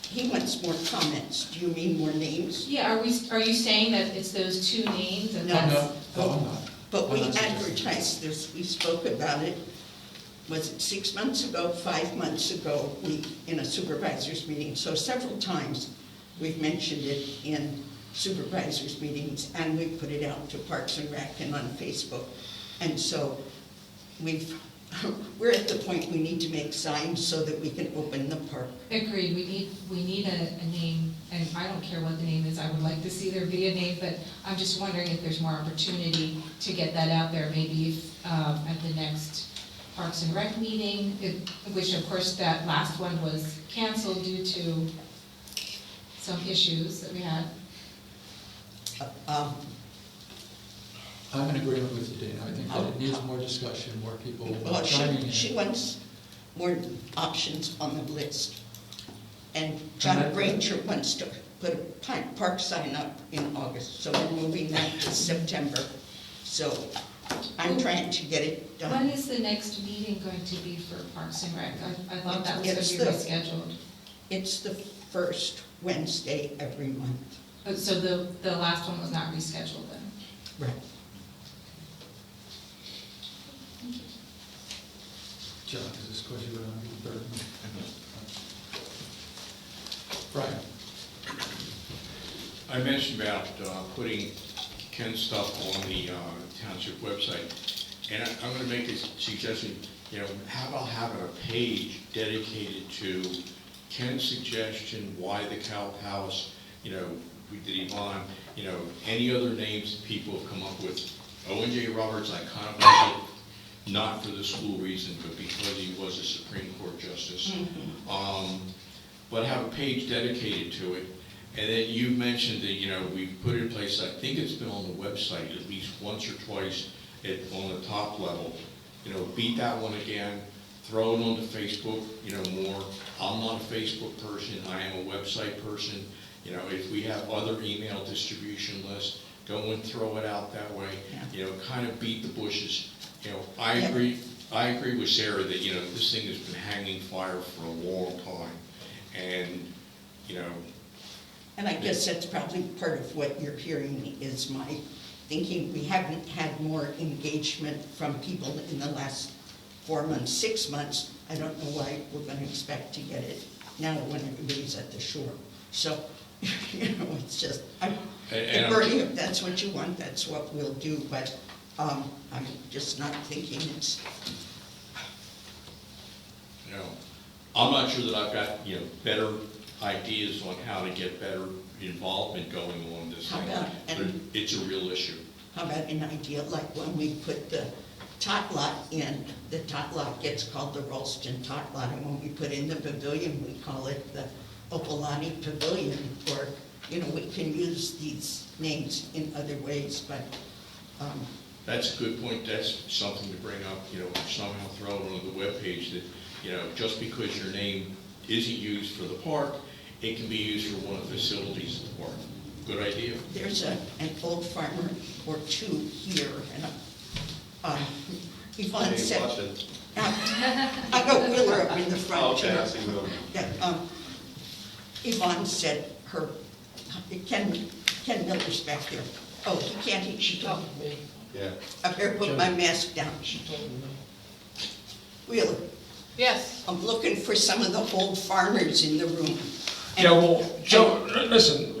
He wants more comments. Do you mean more names? Yeah, are you saying that it's those two names? And No, that's- No, I'm not. But we I'm not suggesting. advertised this, we spoke about it, was it 6 months ago, 5 months ago, in a supervisors meeting. So several times, we've mentioned it in supervisors meetings, and we put it out to Parks and Rec and on Facebook. And so we're at the point we need to make signs so that we can open the park. Agreed, we need a name, and I don't care what the name is, I would like to see there be a name, but I'm just wondering if there's more opportunity to get that out there, maybe if, at the next Parks and Rec meeting, which of course that last one was canceled due to some issues that we had. I'm in agreement with you, Dana. I think that it needs more discussion, more people Well, chiming in. she wants more options on the list. And John Granger wants to put a park sign up in August, so we're moving that to September. So I'm trying to get it done. When is the next meeting going to be for Parks and Rec? I thought that was going to be rescheduled. It's the first Wednesday every month. So the last one was not rescheduled then? Right. John, is this question going on the third? Brian? I mentioned about putting Ken's stuff on the township website, and I'm going to make a suggestion. How about having a page dedicated to Ken's suggestion, why the Cow Palace, we did Yvonne, any other names that people have come up with. O.N.J. Roberts, I kind of like it, not for the school reason, but because he was a Supreme Court justice. But have a page dedicated to it. And then you mentioned that, we've put it in place, I think it's been on the website at least once or twice on the top level. Beat that one again, throw it onto Facebook, more. I'm not a Facebook person, I am a website person. If we have other email distribution lists, go and throw it out that way. Kind of beat the bushes. I agree with Sarah that, this thing has been hanging fire for a long time. And, And I guess that's probably part of what you're hearing is my thinking. We haven't had more engagement from people in the last 4 months, 6 months. I don't know why we're going to expect to get it now when everybody's at the shore. So, it's just, Bernie, if that's what you want, that's what we'll do. But I'm just not thinking it's... I'm not sure that I've got, better ideas on how to get better involvement going on this thing. But it's a real issue. How about an idea like when we put the tot lot in, the tot lot gets called the Ralston Tot Lot, and when we put in the pavilion, we call it the Opalani Pavilion, or, we can use these names in other ways, but... That's a good point. That's something to bring up, somehow throw it on the webpage that, just because your name isn't used for the park, it can be used for one of the facilities of the park. Good idea. There's an old farmer or two here, and Yvonne said... I got Wheeler up in the front. Oh, okay, I see Wheeler. Yeah, Yvonne said Ken Miller's back there. Oh, he can't, she told me. Yeah. I better put my mask down. She told me. Wheeler. Yes. I'm looking for some of the old farmers in the room. Yeah, well, Joe, listen,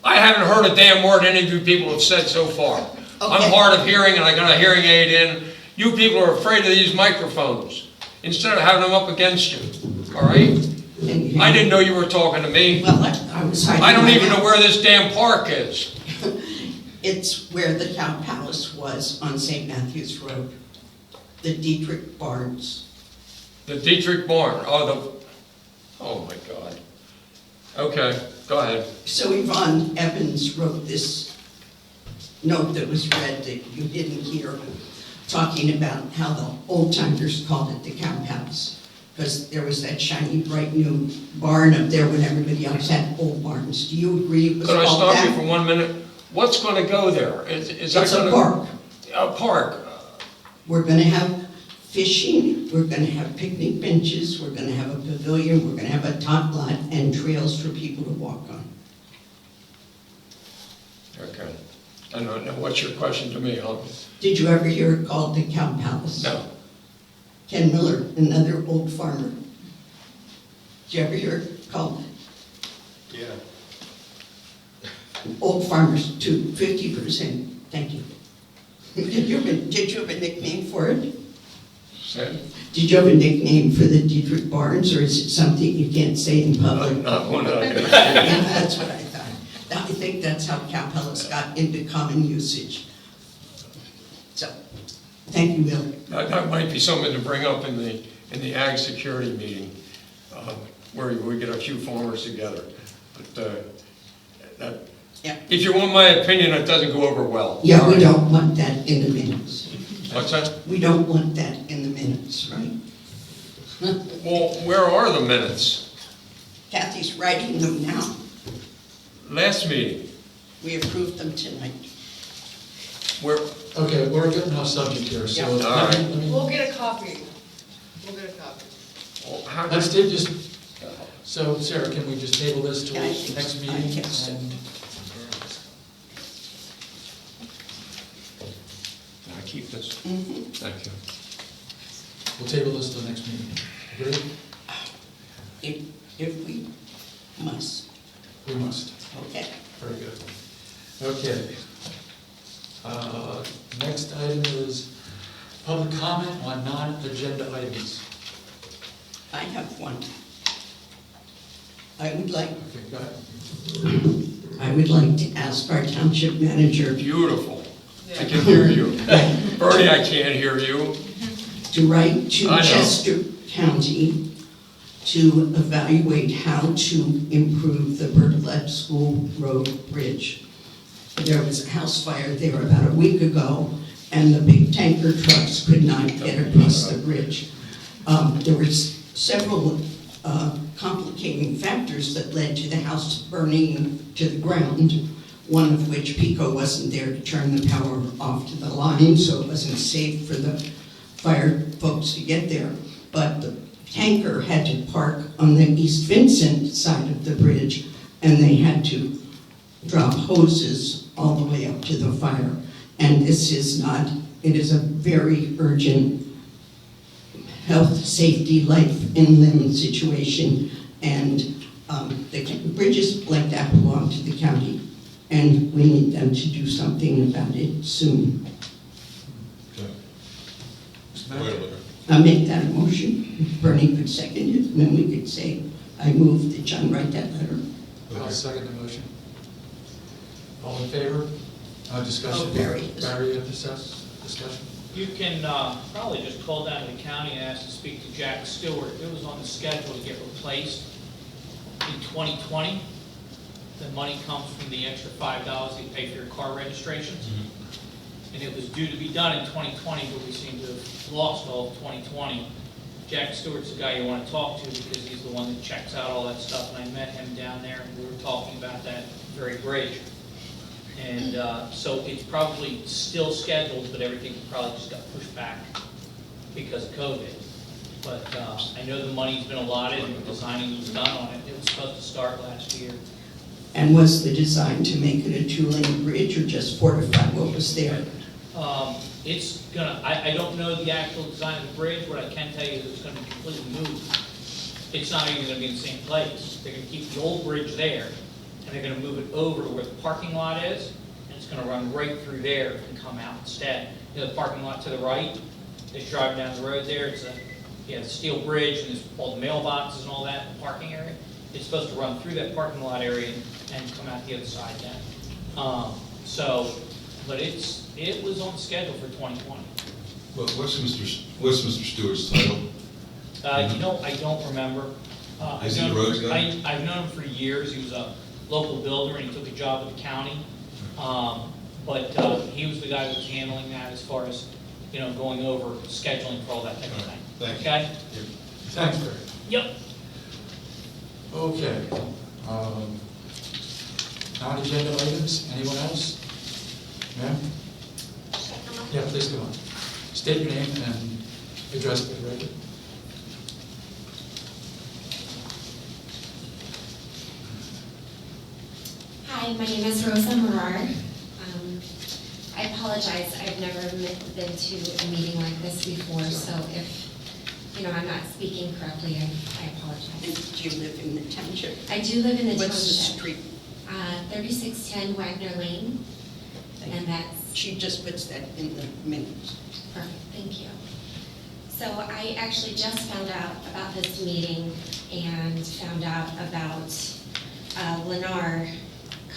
I haven't heard a damn word any of you people have said so far. Okay. I'm hard of hearing and I got a hearing aid in. You people are afraid of these microphones instead of having them up against you, all right? I didn't know you were talking to me. Well, I was hiding I don't my even know mask. where this damn park is. It's where the Cow Palace was on St. Matthew's Road. The Dietrich Barns. The Dietrich Barn, oh my God. Okay, go ahead. So Yvonne Evans wrote this note that was read that you didn't hear. talking about how the old timers called it the Cow Palace, because there was that shiny, bright new barn up there when everybody else had old barns. Do you agree it was Could I called stop you that? for 1 minute? What's going to go there? Is that It's a gonna- park. A park. We're gonna have fishing, we're gonna have picnic benches, we're gonna have a pavilion, we're gonna have a tot lot and trails for people to walk on. Okay. And now what's your question to me, huh? Did you ever hear it called the Cow Palace? No. Ken Miller, another old farmer. Did you ever hear it called? Yeah. Old farmers too, 50%. Thank you. Did you have a nickname for it? Say? Did you have a nickname for the Dietrich Barns, or is it something you can't say in public? Not one that I can. Yeah, that's what I thought. I think that's how Cow Palace got into common usage. So, thank you, Bill. That might be something to bring up in the ag security meeting, where we get a few farmers together. But if you want my opinion, it doesn't go over well. Yeah, we don't want that in the minutes. What's that? We don't want that in the minutes, right? Well, where are the minutes? Kathy's writing them now. Last meeting, We approved them tonight. where, Okay, we're getting off subject here, so. Yeah. All right. let me- We'll get a copy. We'll get a copy. how Let's did, just, so Sarah, can we just table this till Yeah, I think next so. meeting? I guess so. And can I keep this? Mhm. Thank you. we'll table this till next meeting. Agreed? If we must. We must. Okay. Very good. Okay. Next item is public comment on non-agenda items. I have one. I would like Okay, go ahead. to ask our township manager Beautiful. I can hear you. Bernie, I can't hear you. to write to I know. Chester County to evaluate how to improve the Bertolette School Road Bridge. There was a house fire there about a week ago, and the big tanker trucks could not get across the bridge. There were several complicating factors that led to the house burning to the ground, one of which Pico wasn't there to turn the power off to the line, so it wasn't safe for the fire folks to get there. But the tanker had to park on the East Vincent side of the bridge, and they had to drop hoses all the way up to the fire. And this is not, it is a very urgent health, safety, life and limb situation. And the bridges like that belong to the county, and we need them to do something about it soon. I'll make that a motion. Bernie could second it, and then we could say, I move that John write that letter. I'll second the motion. All in favor? Discussion? Oh, Barry. Barry, you have discussion? You can probably just call down to the county and ask to speak to Jack Stewart. It was on the schedule to get replaced in 2020. The money comes from the extra $5 that you pay for your car registrations. And it was due to be done in 2020, but we seem to have lost all of 2020. Jack Stewart's the guy you want to talk to because he's the one that checks out all that stuff. And I met him down there, and we were talking about that very bridge. And so it's probably still scheduled, but everything probably just got pushed back because of COVID. But I know the money's been allotted and the designing was done on it. It was supposed to start last year. And was the design to make it a 2-lane bridge or just fortify what was there? It's gonna, I don't know the actual design of the bridge. What I can tell you is it's gonna be completely moved. It's not even gonna be in the same place. They're gonna keep the old bridge there, and they're gonna move it over to where the parking lot is, and it's gonna run right through there and come out instead. You know, the parking lot to the right, they drive down the road there, it's a, you know, steel bridge, and there's all the mailboxes and all that, the parking area. It's supposed to run through that parking lot area and come out the other side then. But it was on schedule for 2020. Well, what's Mr. Stewart's title? You know, I don't remember. Is he a roads guy? I've known him for years. He was a local builder, and he took a job with the county. But he was the guy that was handling that as far as going over scheduling for all that type of thing. Thank you. Okay? Thanks, Barry. Yep. Okay. Non-agenda items, anyone else? Ma'am? Yeah, please come on. State your name and address for the record. Hi, my name is Rosa Marar. I apologize, I've never been to a meeting like this before, so if, I'm not speaking correctly, I apologize. Do you live in the township? I do live in the township. What's the street? 3610 Wagner Lane, and that's... She just puts that in the minutes. Perfect, thank you. So I actually just found out about this meeting and found out about Lennar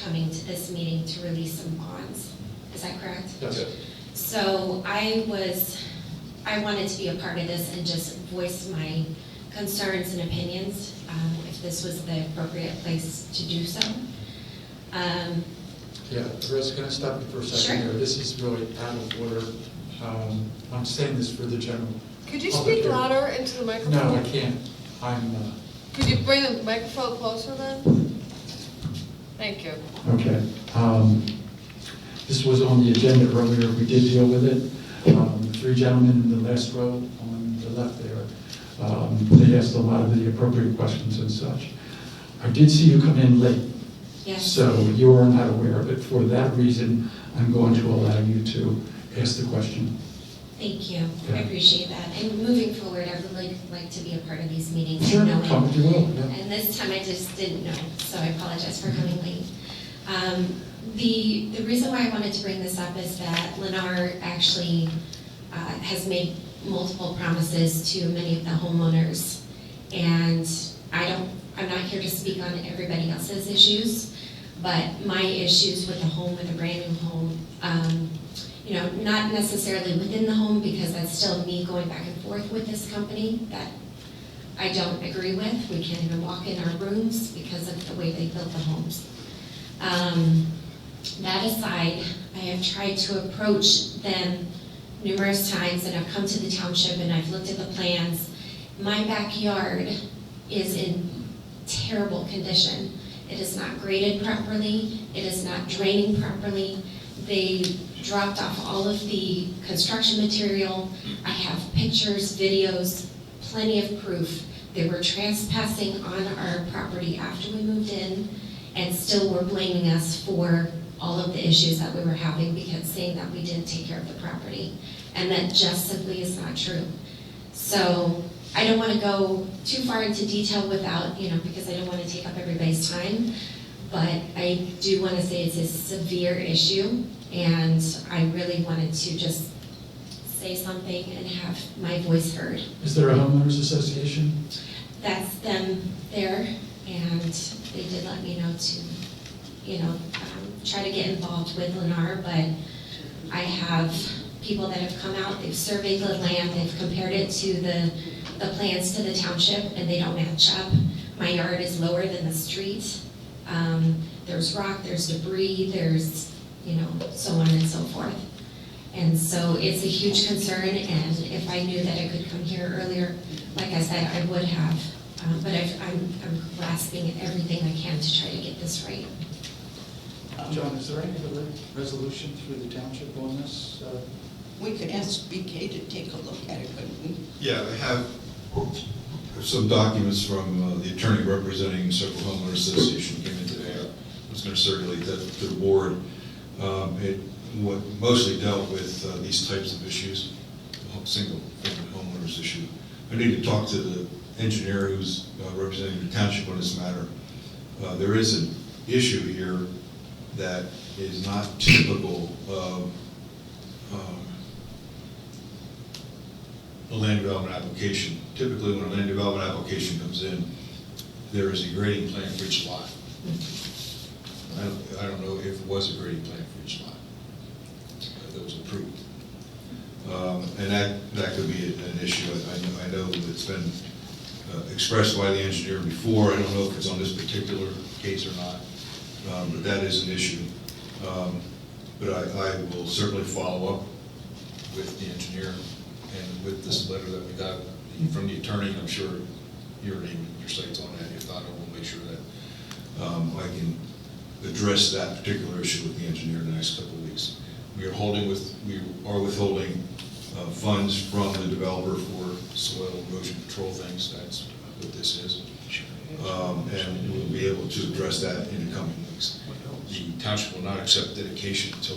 coming to this meeting to release some bonds. Is that correct? Yes. So I wanted to be a part of this and just voice my concerns and opinions, if this was the appropriate place to do so. Yeah, Rosa, can I stop you for a second here? This is really out of order. I'm saying this for the general. Could you public speak here. louder into the microphone? No, I can't. Could you bring the microphone closer then? Thank you. Okay. This was on the agenda earlier. We did deal with it. The three gentlemen in the last row on the left there, they asked a lot of the appropriate questions and such. I did see you come in late. Yes. So you are not aware of it. For that reason, I'm going to allow you to ask the question. Thank you, I Okay. appreciate that. And moving forward, I would like to be a part of these meetings. Sure, knowing- come if you will. Yeah. And this time I just didn't know, so I apologize for coming late. The reason why I wanted to bring this up is that Lennar actually has made multiple promises to many of the homeowners. And I'm not here to speak on everybody else's issues, but my issues with the home, with a brand new home, not necessarily within the home, because that's still me going back and forth with this company that I don't agree with. We can't even walk in our rooms because of the way they built the homes. That aside, I have tried to approach them numerous times, and I've come to the township and I've looked at the plans. My backyard is in terrible condition. It is not graded properly. It is not draining properly. They dropped off all of the construction material. I have pictures, videos, plenty of proof. They were trespassing on our property after we moved in, and still were blaming us for all of the issues that we were having, because saying that we didn't take care of the property. And that just simply is not true. So I don't want to go too far into detail without, because I don't want to take up everybody's time, but I do want to say it's a severe issue, and I really wanted to just say something and have my voice heard. Is there a homeowners association? That's them there, and they did let me know to, try to get involved with Lennar, but I have people that have come out, they've surveyed the land, they've compared it to the plans to the township, and they don't match up. My yard is lower than the street. There's rock, there's debris, there's, so on and so forth. And so it's a huge concern, and if I knew that I could come here earlier, like I said, I would have. But I'm grasping at everything I can to try to get this right. John, is there any other resolution through the township on this? We could ask BK to take a look at it, couldn't we? Yeah, I have some documents from the attorney representing several homeowner association came in today. I was going to circulate that to the board. It mostly dealt with these types of issues, single family homeowners issue. I need to talk to the engineer who's representing the township on this matter. There is an issue here that is not typical of a land development application. Typically, when a land development application comes in, there is a grading plan for each lot. I don't know if it was a grading plan for each lot that was approved. And that could be an issue. I know it's been expressed by the engineer before. I don't know if it's on this particular case or not, but that is an issue. But I will certainly follow up with the engineer and with this letter that we got from the attorney. I'm sure your name and your site's on that. If not, I will make sure that I can address that particular issue with the engineer in the next couple of weeks. We are withholding funds from the developer for soil erosion control things. That's what this is. And we'll be able to address that in the coming weeks. The township will not accept dedication until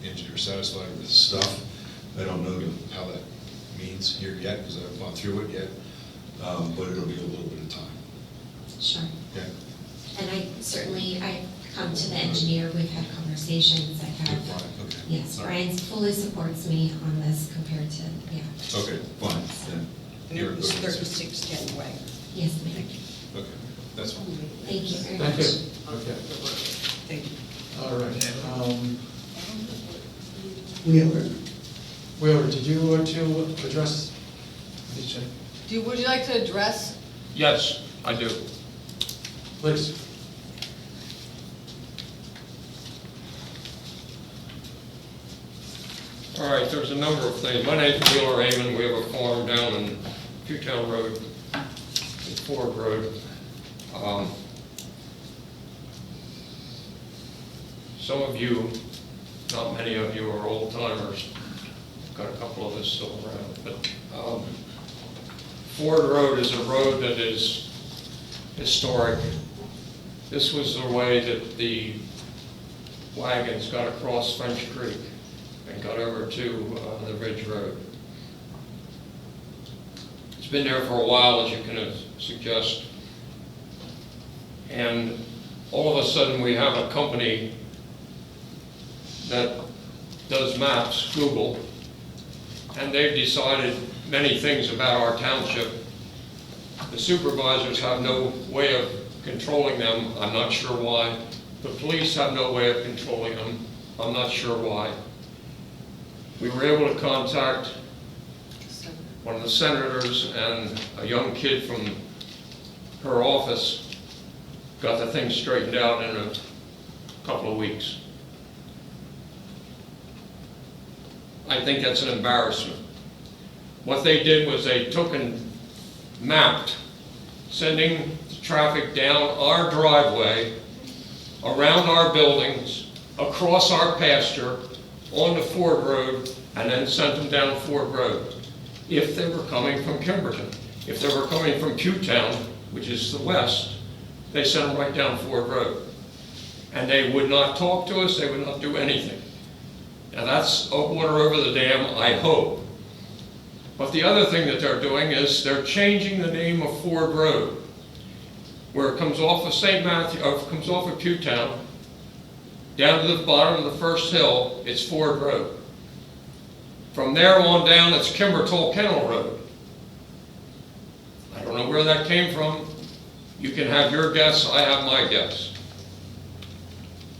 the engineer is satisfied with the stuff. I don't know how that means here yet because I haven't gone through it yet, but it'll be a little bit of time. Sure. Okay. And I've come to the engineer, we've had conversations, Okay. Yes, All right. Brian fully supports me on this compared to, Okay, fine. Then And you're it was good with this. 3610 Way. yes, ma'am. Okay, that's fine. Thank you very Thank much. you. Okay. Thank you. All right. Wheeler. Wheeler, did you want to address? Would you like to address? Yes, I do. Please. All right, there's a number of things. My name's Wheeler Raymond. We have a farm down in Pewtown Road, and Ford Road. Some of you, not many of you, are old timers. Got a couple of us still around, but Ford Road is a road that is historic. This was the way that the wagons got across French Creek and got over to the Ridge Road. It's been there for a while, as you can suggest. And all of a sudden we have a company that does maps, Google, and they've decided many things about our township. The supervisors have no way of controlling them. I'm not sure why. The police have no way of controlling them. I'm not sure why. We were able to contact one of the senators, and a young kid from her office got the thing straightened out in a couple of weeks. I think that's an embarrassment. What they did was they took and mapped, sending the traffic down our driveway, around our buildings, across our pasture, onto Ford Road, and then sent them down Ford Road, if they were coming from Kimberton. If they were coming from Pewtown, which is the west, they sent them right down Ford Road. And they would not talk to us, they would not do anything. Now that's water over the dam, I hope. But the other thing that they're doing is they're changing the name of Ford Road. Where it comes off of St. Matthew, or comes off of Pewtown, down to the bottom of the first hill, it's Ford Road. From there on down, it's Kimberton Kennel Road. I don't know where that came from. You can have your guess, I have my guess.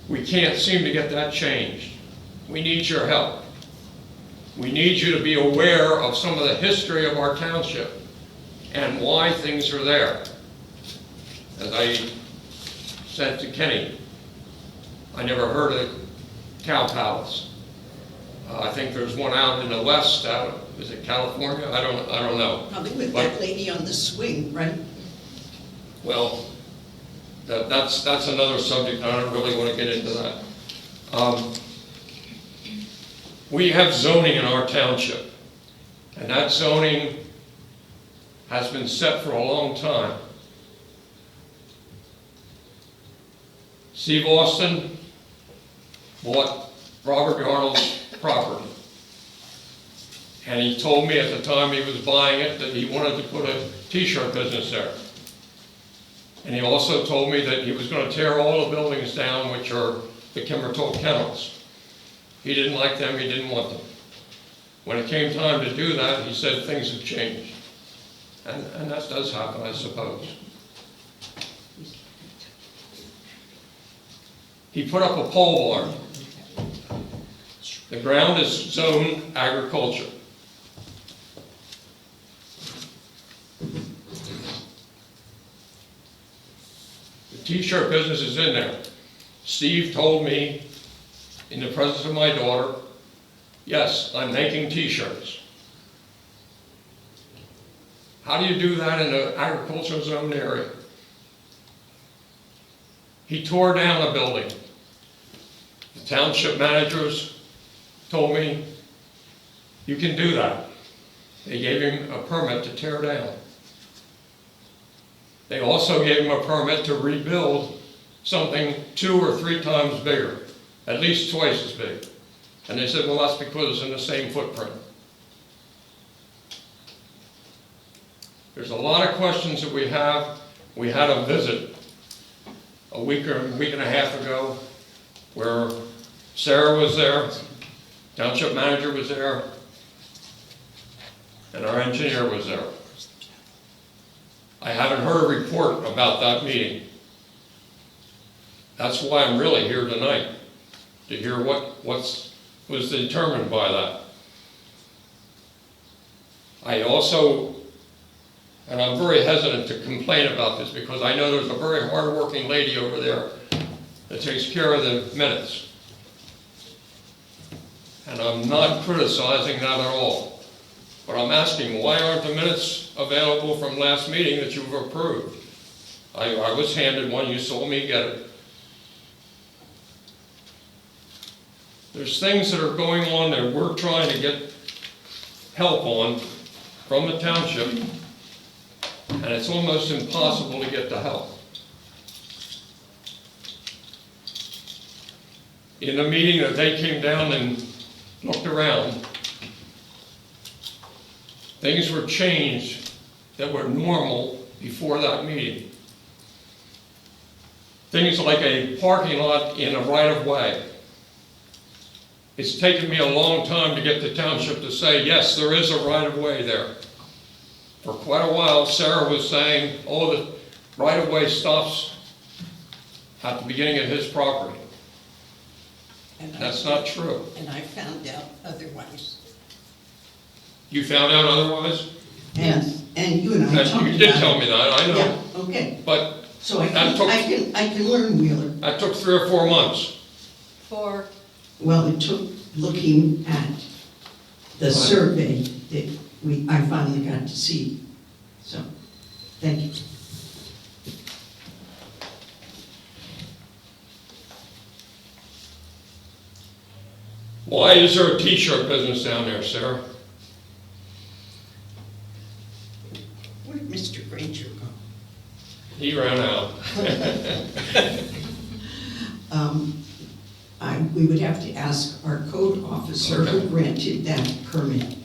We can't seem to get that changed. We need your help. We need you to be aware of some of the history of our township and why things are there. As I said to Kenny, I never heard of the Cow Palace. I think there's one out in the west, is it California? I don't know. Probably with that lady on the swing, right? Well, that's another subject. I don't really want to get into that. We have zoning in our township, and that zoning has been set for a long time. Steve Austin bought Robert Arnold's property. And he told me at the time he was buying it that he wanted to put a t-shirt business there. And he also told me that he was going to tear all the buildings down, which are the Kimberton Kennels. He didn't like them, he didn't want them. When it came time to do that, he said things have changed. And that does happen, I suppose. He put up a pole barn. The ground is zoned agriculture. The t-shirt business is in there. Steve told me, in the presence of my daughter, Yes, I'm making T-shirts. How do you do that in an agricultural zone area? He tore down a building. The township managers told me, you can do that. They gave him a permit to tear down. They also gave him a permit to rebuild something 2 or 3 times bigger, at least twice as big. And they said, well, that's because it's in the same footprint. There's a lot of questions that we have. We had a visit a week and a half ago where Sarah was there, township manager was there, and our engineer was there. I haven't heard a report about that meeting. That's why I'm really here tonight, to hear what was determined by that. I also, and I'm very hesitant to complain about this because I know there's a very hard-working lady over there that takes care of the minutes. And I'm not criticizing that at all. But I'm asking, why aren't the minutes available from last meeting that you've approved? I was handed one, you saw me get it. There's things that are going on that we're trying to get help on from the township, and it's almost impossible to get the help. In the meeting that they came down and looked around, things were changed that were normal before that meeting. Things like a parking lot in a right-of-way. It's taken me a long time to get the township to say, yes, there is a right-of-way there. For quite a while, Sarah was saying, oh, the right-of-way stops at the beginning of his property. That's not true. And I found out otherwise. You found out otherwise? Yes, and you and I talked about it. You did tell me that, I know. Yeah, okay. But So I can learn, Wheeler. that took 3 or 4 months. Well, it took looking at the survey that I finally got to see. So, thank you. Why is there a T-shirt business down there, Sarah? Where'd Mr. Granger go? He ran out. We would have to ask our code officer who granted that permit.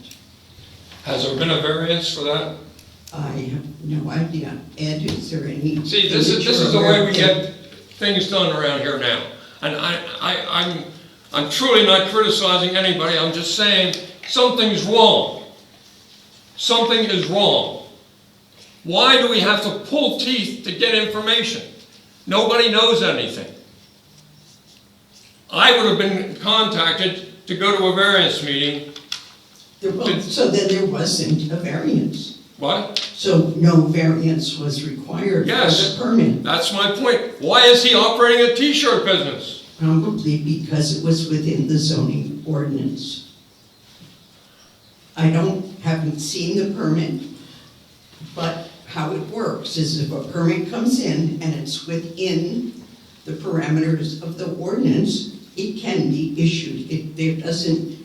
Has there been a variance for that? I have no idea. Ed, is there any? See, this is the way we get things done around here now. And I'm truly not criticizing anybody. I'm just saying something's wrong. Something is wrong. Why do we have to pull teeth to get information? Nobody knows anything. I would have been contacted to go to a variance meeting. So then there wasn't a variance. What? So no variance was required for the permit. That's my point. Why is he operating a T-shirt business? Probably because it was within the zoning ordinance. Haven't seen the permit, but how it works is if a permit comes in and it's within the parameters of the ordinance, it can be issued.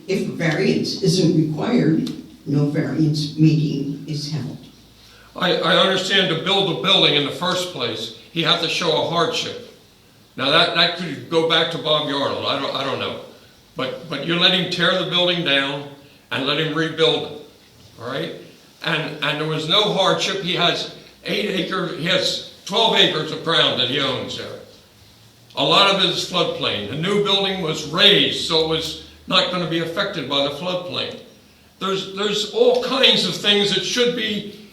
If a variance isn't required, no variance meeting is held. I understand to build a building in the first place, he had to show a hardship. Now that could go back to Bob Yarnell, I don't know. But you let him tear the building down and let him rebuild it, all right? And there was no hardship. He has 12 acres of ground that he owns there. A lot of it is floodplain. The new building was raised, so it was not going to be affected by the floodplain. There's all kinds of things that should be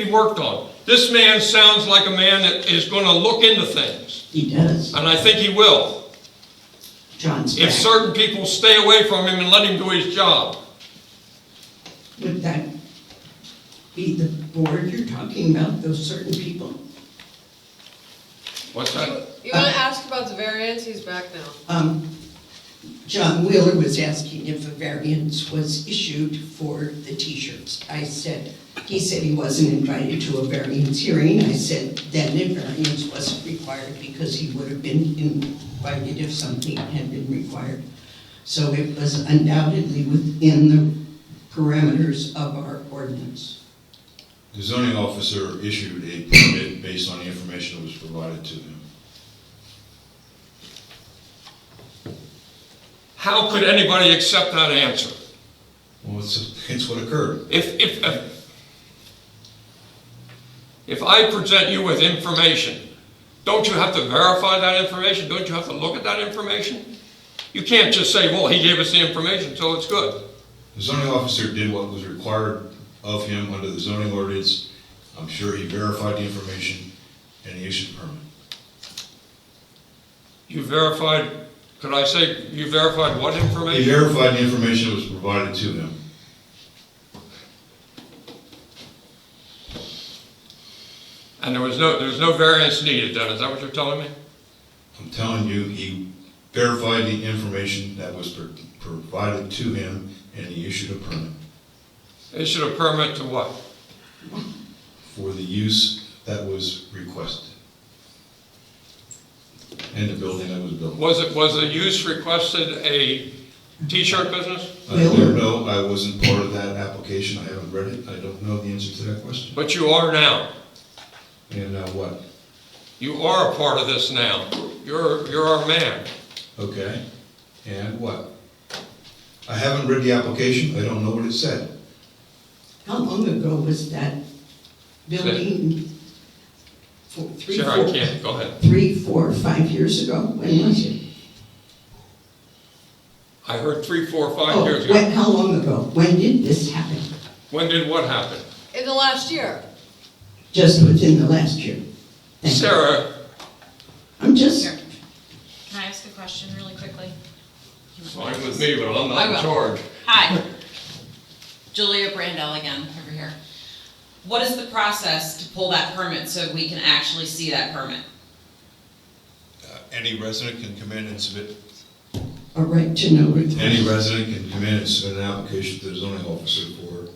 worked on. This man sounds like a man that is going to look into things. He does. And I think he will. John's if back. certain people stay away from him and let him do his job. Would that be the board you're talking about, those certain people? What's that? You want to ask about the variance? He's back now. John Wheeler was asking if a variance was issued for the T-shirts. He said he wasn't invited to a variance hearing. I said then a variance wasn't required because he would have been invited if something had been required. So it was undoubtedly within the parameters of our ordinance. The zoning officer issued a permit based on the information that was provided to him. How could anybody accept that answer? Well, it's what occurred. If I present you with information, don't you have to verify that information? Don't you have to look at that information? You can't just say, well, he gave us the information, so it's good. The zoning officer did what was required of him under the zoning ordinance. I'm sure he verified the information and he issued the permit. You verified, could I say, you verified what information? He verified the information that was provided to him. And there's no variance needed then, is that what you're telling me? I'm telling you, he verified the information that was provided to him and he issued a permit. Issued a permit to what? For the use that was requested. And the building that was built. Was the use requested a T-shirt business? I don't know, I wasn't part of that application, I haven't read it, I don't know the answer to that question. But you are now. And now what? You are a part of this now. You're our man. Okay, and what? I haven't read the application, I don't know what it said. How long ago was that building? Sure, I can't, go ahead. 3, 4, 5 years ago? When was it? I heard 3, 4, 5 years ago. How long ago? When did this happen? When did what happen? In the last year. Just within the last year. Sarah. I'm just... Here. Can I ask a question really quickly? Fine with me, but I'm I not in will. charge. Hi. Julia Brandel again, over here. What is the process to pull that permit so we can actually see that permit? Any resident can come in and submit. A right to know request. Any resident can come in and submit an application to the zoning officer for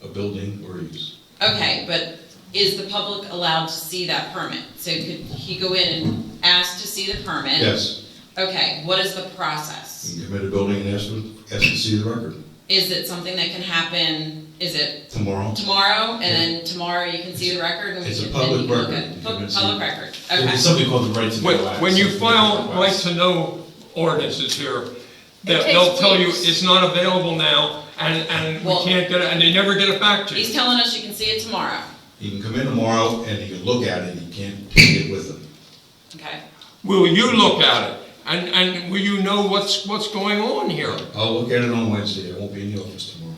a building or use. Okay, but is the public allowed to see that permit? So could he go in and ask to see the permit? Yes. Okay, what is the process? You can come in a building and ask to see the record. Is it something that can happen, is it Tomorrow. tomorrow, and then tomorrow you can see the record? And It's a and public you can look record. at- You can Public see- record, okay. There's something called the right to know act. When you So file request. right to know ordinances here, takes they'll tell you weeks. it's not available now, and we Well- can't get it, and they never get it back to He's you. telling us you can see it tomorrow, He can come in tomorrow and he can look at it, he can't take it with him. okay? Will you look at it? And will you know what's going on here? I'll look at it on Wednesday, I won't be in the office tomorrow.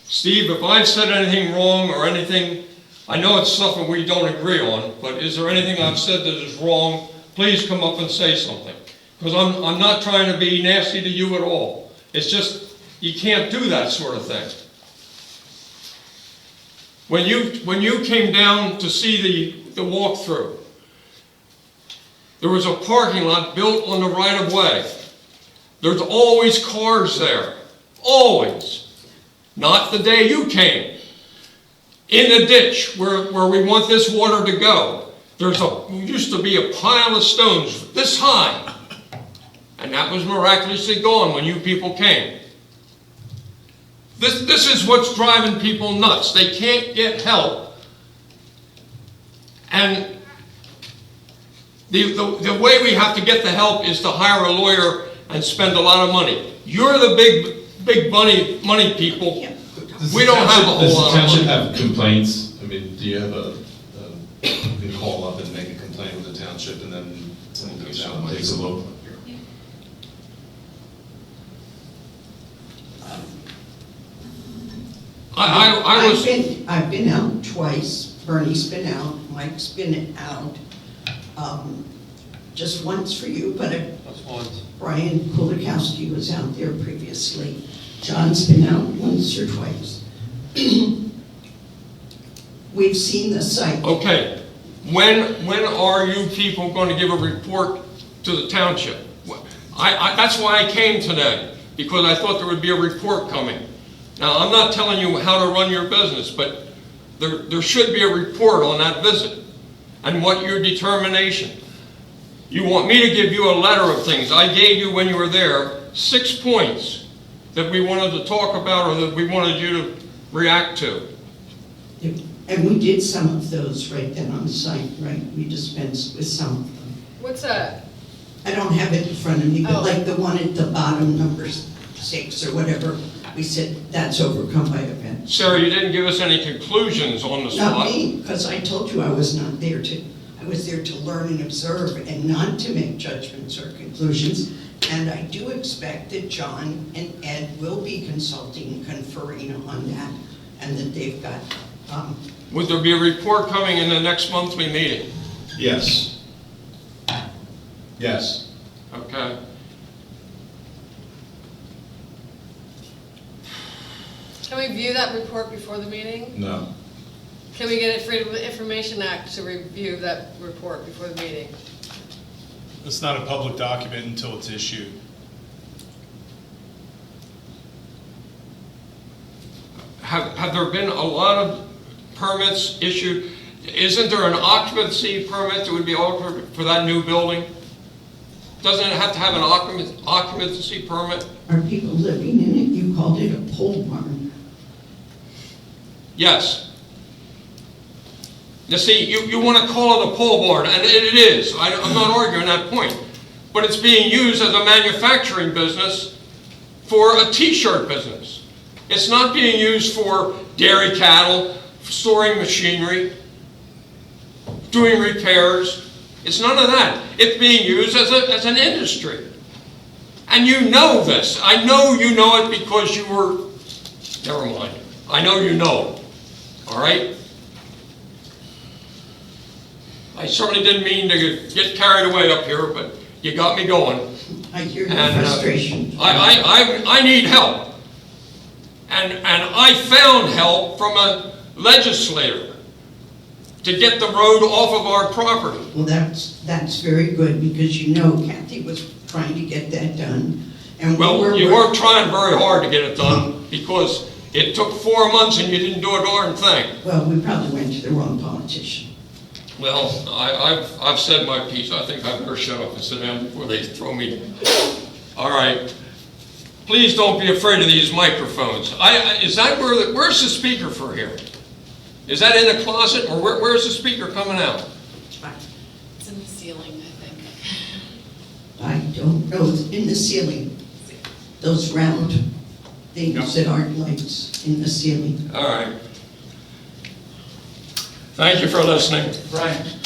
Steve, if I've said anything wrong or anything, I know it's something we don't agree on, but is there anything I've said that is wrong? Please come up and say something. Because I'm not trying to be nasty to you at all. It's just, you can't do that sort of thing. When you came down to see the walkthrough, there was a parking lot built on the right of way. There's always cars there. Always. Not the day you came. In the ditch where we want this water to go, used to be a pile of stones this high. And that was miraculously gone when you people came. This is what's driving people nuts. They can't get help. And the way we have to get the help is to hire a lawyer and spend a lot of money. You're the big money people. We don't have a whole lot Does the of township money. have complaints? I mean, do you have you can call up and make a complaint with the township and then someone comes out and takes a look? I've been out twice. Bernie's been out, Mike's been out. Just once for you, but Brian Kulikowski was out there previously. John's been out once or twice. We've seen the site. Okay, when are you people going to give a report to the township. That's why I came today, because I thought there would be a report coming. Now, I'm not telling you how to run your business, but there should be a report on that visit and what your determination. You want me to give you a letter of things. I gave you, when you were there, 6 points that we wanted to talk about or that we wanted you to react to. And we did some of those right then on site, right? We dispensed with some of them. What's that? I don't have it in front of me, but Oh. like the one at the bottom, number 6 or whatever, we said that's overcome by events. Sarah, you didn't give us any conclusions on the spot. Not me, because I told you I was not there to, I was there to learn and observe and not to make judgments or conclusions. And I do expect that John and Ed will be consulting, conferring on that, and that they've got, Would there be a report coming in the next monthly meeting? Yes. Yes. Okay. Can we view that report before the meeting? No. Can we get a Freedom of Information Act to review that report before the meeting? It's not a public document until it's issued. Have there been a lot of permits issued? Isn't there an occupancy permit that would be offered for that new building? Doesn't it have to have an occupancy permit? are people living in it? You called it a pole barn. Yes. You see, you want to call it a pole barn, and it is. I'm not arguing that point. But it's being used as a manufacturing business for a t-shirt business. It's not being used for dairy cattle, storing machinery, doing repairs. It's none of that. It's being used as an industry. And you know this. I know you know it because you were, never mind. I know you know it. All right? I certainly didn't mean to get carried away up here, but you got me going. I hear your frustration. I need help. And I found help from a legislator to get the road off of our property. Well, that's very good, because you know Kathy was trying to get that done. And Well, you weren't trying very hard to get it done because it took 4 months and you didn't do a darn thing. Well, we probably went to the wrong politician. Well, I've said my piece. I think I better shut up and sit down before they throw me. All right. Please don't be afraid of these microphones. Is that where's the speaker for here? Is that in the closet, or where's the speaker coming out? It's in the ceiling, I think. I don't know, it's in the ceiling. Those round things that aren't lights in the ceiling. All right. Thank you for listening. Right.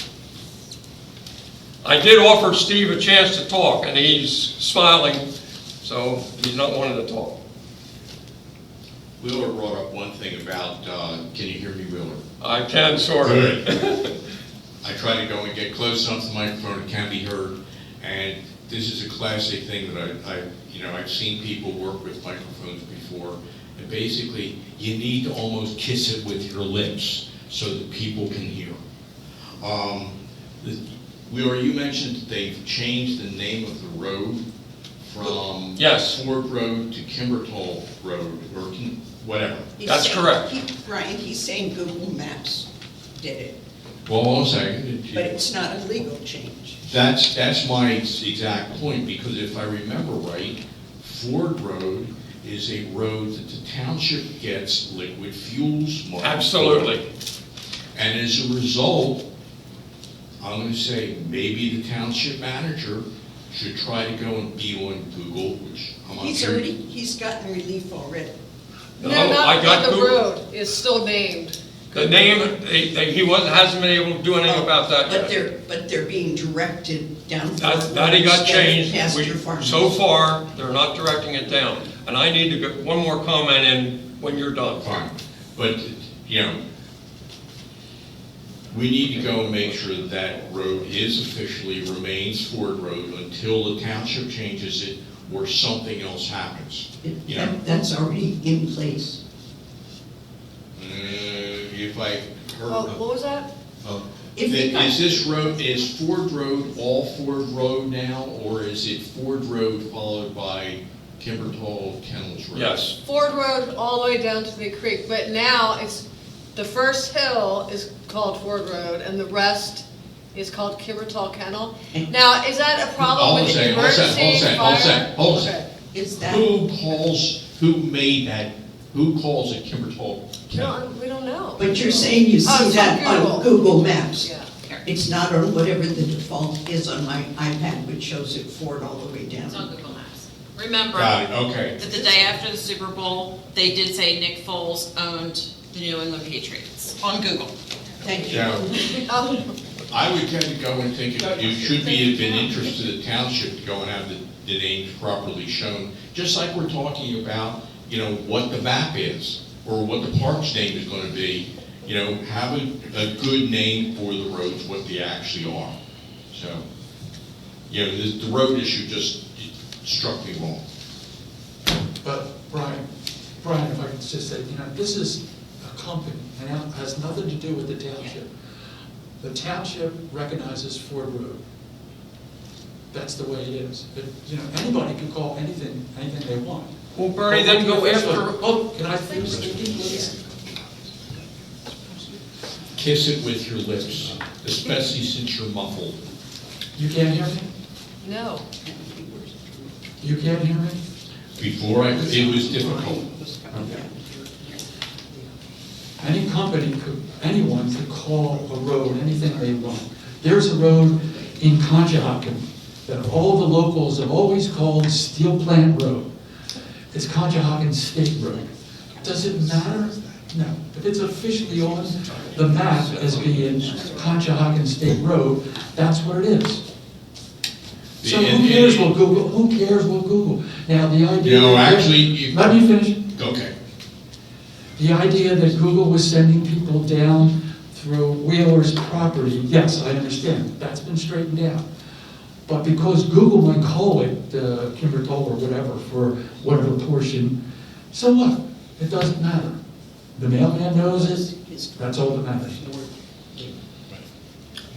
I did offer Steve a chance to talk, and he's smiling, so he's not wanting to talk. Wheeler brought up one thing about, can you hear me, Wheeler? I can, sort of. Good. I try to go and get close enough to the microphone, it can be heard, and this is a classic thing that I've seen people work with microphones before, and basically, you need to almost kiss it with your lips so that people can hear. Wheeler, you mentioned that they've changed the name of the road from Ford Road to Kimbertall Road, or whatever. That's correct. Brian, he's saying Google Maps did it, Well, hold on a second. but it's not a legal change. That's my exact point, because if I remember right, Ford Road is a road that the township gets liquid fuels money. Absolutely. And as a result, I'm going to say maybe the township manager should try to go and be on Google, which I'm not sure. He's gotten relief already. No, I got not the Google. road is still named. The name, hasn't been able to do anything about that yet. But they're being directed down. That he got changed. Pasture farmers. So far, they're not directing it down. And I need to get one more comment in when you're done. Fine. But, we need to go and make sure that that road remains Ford Road until the township changes it or something else happens. That's already in place. If I heard. What was that? Is this road, is Ford Road all Ford Road now, or is it Ford Road followed by Kimbertall Kennels Road? Yes. Ford Road all the way down to the creek, but now it's, the first hill is called Ford Road, and the rest is called Kimbertall Kennel. Now, is that a problem with the emergency fire? Hold on. Okay. Is that? Who made that, who calls it Kimbertall Kennel? No, we don't know. But you're saying you Oh, see it's that on Google Maps? Yeah. It's not on whatever the default is on my iPad, which shows it Ford all the way down. It's on Google Maps. Remember Got it, okay. that the day after the Super Bowl, they did say Nick Foles owned the New England Patriots on Google. Thank you. Now, Oh, I would tend to go and think it should be of an interest to the township to go and have the names properly shown, just like we're talking about, what the map is, or what the park's name is gonna be. Have a good name for the roads, what they actually are. So, the road issue just struck me wrong. But Brian, if I could just say, this is a company, and it has nothing to do with the township. The township recognizes Ford Road. That's the way it is. Anybody can call anything they want. Well, Bernie, then go after. Oh, can I finish speaking, please? Kiss it with your lips, especially since you're muffled. You can't hear me? no. You can't hear me? Before it was difficult. Any company anyone could call a road anything they want. There's a road in Conshohocken that all the locals have always called Steel Plant Road. It's Conshohocken State Road. Does it matter? No. If it's officially on the map as being Conshohocken State Road, that's what it is. So who cares what Google? Now the idea. Let me finish. Okay. The idea that Google was sending people down through Wheeler's property, yes, I understand. That's been straightened out. But because Google might call it Kimbertall or whatever for whatever portion, so what? It doesn't matter. The mailman knows it. That's all that matters.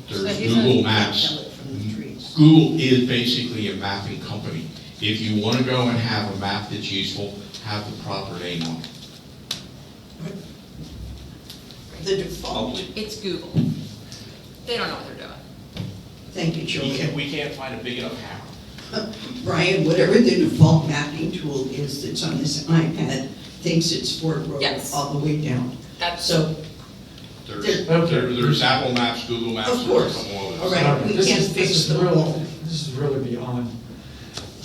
There's Google Maps. Google is basically a mapping company. If you want to go and have a map that's useful, have the proper name on it. The default. It's Google. They don't know what they're doing. Thank you, Julia. We can't find a big enough hammer. Brian, whatever the default mapping tool is that's on this iPad, thinks it's Ford Road all the way down. So. There's Apple Maps, Google Maps. Of course. All right, we can't fix the wall. This is really beyond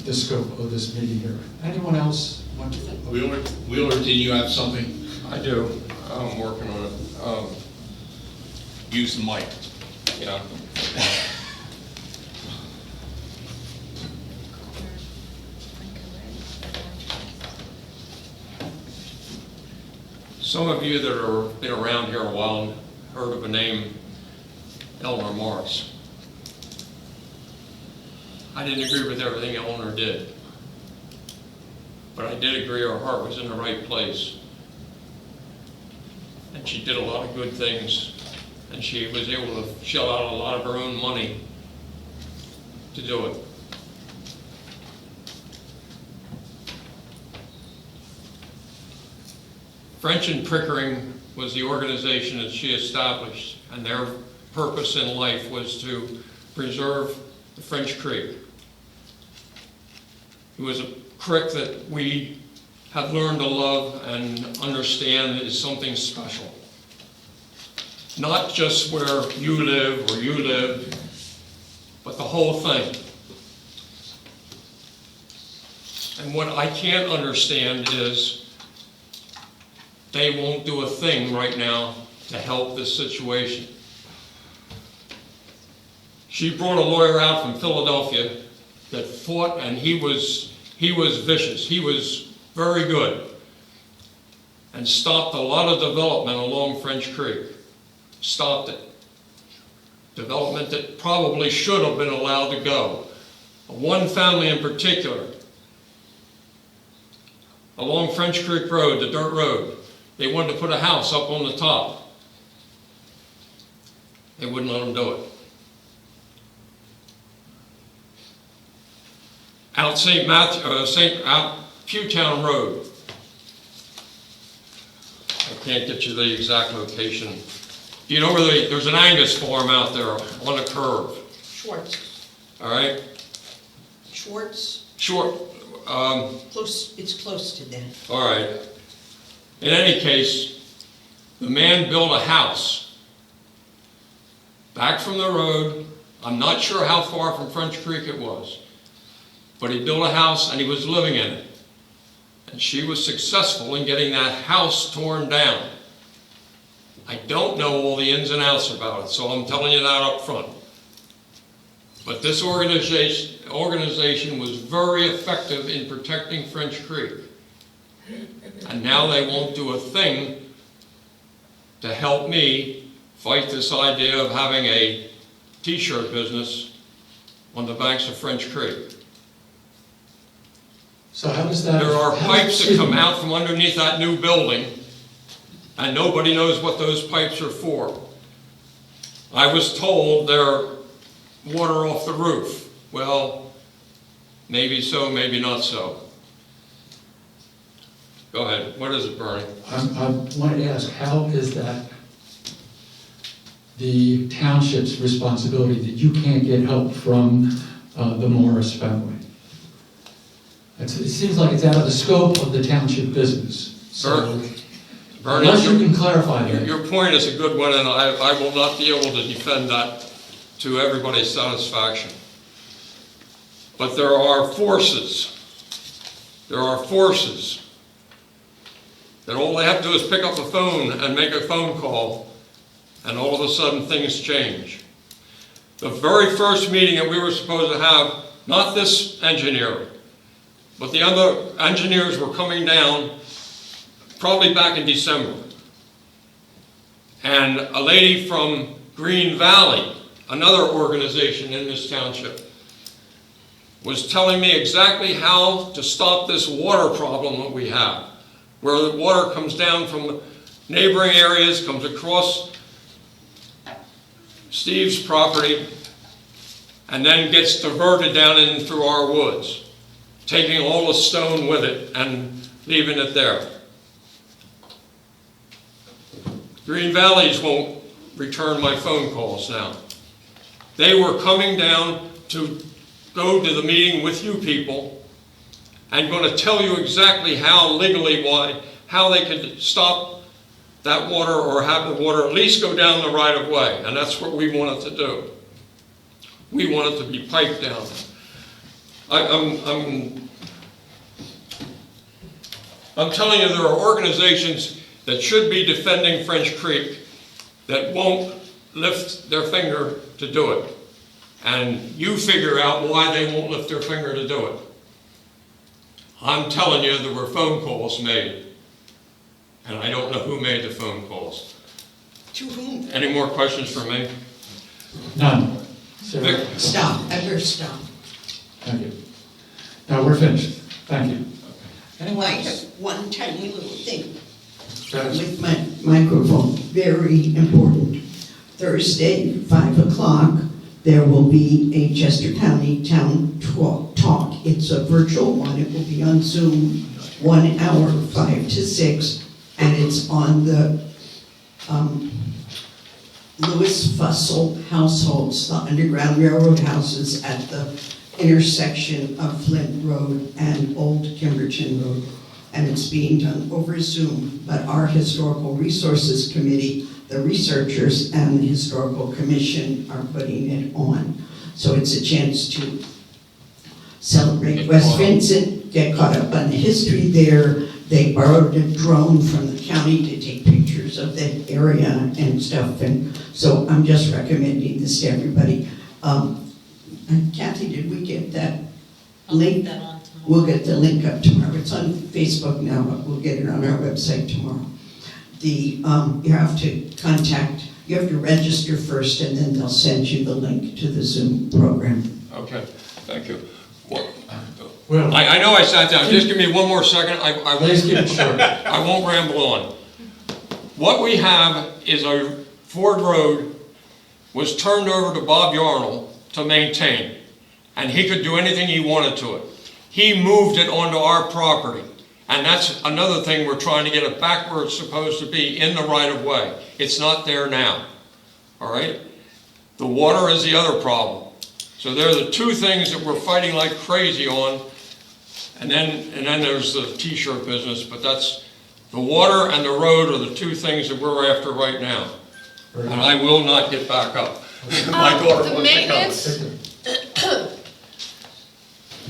the scope of this meeting here. Anyone else want to? Wheeler, did you have something? I do. I'm working on it. Use the mic. Some of you that have been around here a while heard of a name, Eleanor Marks. I didn't agree with everything Eleanor did, but I did agree her heart was in the right place. And she did a lot of good things, and she was able to shell out a lot of her own money to do it. French and Pickering was the organization that she established, and their purpose in life was to preserve the French Creek. It was a creek that we have learned to love and understand is something special. Not just where you live or you live, but the whole thing. And what I can't understand is they won't do a thing right now to help this situation. She brought a lawyer out from Philadelphia that fought, and he was vicious. He was very good, and stopped a lot of development along French Creek. Stopped it. Development that probably should have been allowed to go. One family in particular, along French Creek Road, the dirt road, they wanted to put a house up on the top. They wouldn't let them do it. Out out Pewtown Road. I can't get you the exact location. You know where there's an Angus farm out there on the curve, Schwartz. all right? Schwartz, it's close to that. All right. In any case, the man built a house back from the road. I'm not sure how far from French Creek it was, but he built a house and he was living in it. And she was successful in getting that house torn down. I don't know all the ins and outs about it, so I'm telling you that up front. But this organization was very effective in protecting French Creek. And now they won't do a thing to help me fight this idea of having a t-shirt business on the banks of French Creek. So how does that... There are pipes that come out from underneath that new building, and nobody knows what those pipes are for. I was told they're water off the roof. Well, maybe so, maybe not so. Go ahead. What is it, Bernie? I wanted to ask, how is that the township's responsibility that you can't get help from the Morris family? It seems like it's out of the scope of the township business. So, Bernie, unless you can clarify that. Your point is a good one, and I will not be able to defend that to everybody's satisfaction. But there are forces that all they have to do is pick up a phone and make a phone call, and all of a sudden things change. The very first meeting that we were supposed to have, not this engineer, but the other engineers were coming down probably back in December. And a lady from Green Valley, another organization in this township, was telling me exactly how to stop this water problem that we have, where the water comes down from neighboring areas, comes across Steve's property, and then gets diverted down in through our woods, taking all the stone with it and leaving it there. Green Valleys won't return my phone calls now. They were coming down to go to the meeting with you people and going to tell you exactly how legally, how they could stop that water or have the water at least go down the right of way. And that's what we wanted to do. We want it to be piped down. I'm telling you, there are organizations that should be defending French Creek that won't lift their finger to do it. And you figure out why they won't lift their finger to do it. I'm telling you, there were phone calls made. And I don't know who made the phone calls. To whom? Any more questions for me? None. Sarah? Stop. I better stop. Thank you. Now we're finished. Thank you. I have one tiny little thing Yes. with my microphone, very important. Thursday, 5 o'clock, there will be a Chester County Town Talk. It's a virtual one. It will be on Zoom, 1 hour, 5 to 6, and it's on the Lewis Fussell households, the Underground Railroad houses at the intersection of Flint Road and Old Kimberton Road. And it's being done over Zoom, but our Historical Resources Committee, the researchers and the Historical Commission are putting it on. So it's a chance to celebrate West Vincent, get caught up on the history there. They borrowed a drone from the county to take pictures of the area and stuff. And so I'm just recommending this to everybody. And Kathy, did we get that link? We'll get the link up tomorrow. It's on Facebook now, but we'll get it on our website tomorrow. You have to register first, and then they'll send you the link to the Zoom program. Okay, thank you. Well, I know I sat down. Just give me one more second. Please keep it short. I won't ramble on. What we have is a Ford Road was turned over to Bob Yarnell to maintain, and he could do anything he wanted to it. He moved it onto our property, and that's another thing, we're trying to get it back where it's supposed to be, in the right of way. It's not there now, all right? The water is the other problem. So they're the two things that we're fighting like crazy on, and then there's the t-shirt business, but that's, the water and the road are the two things that we're after right now. And I will not get back up. My daughter The wants to come. maintenance,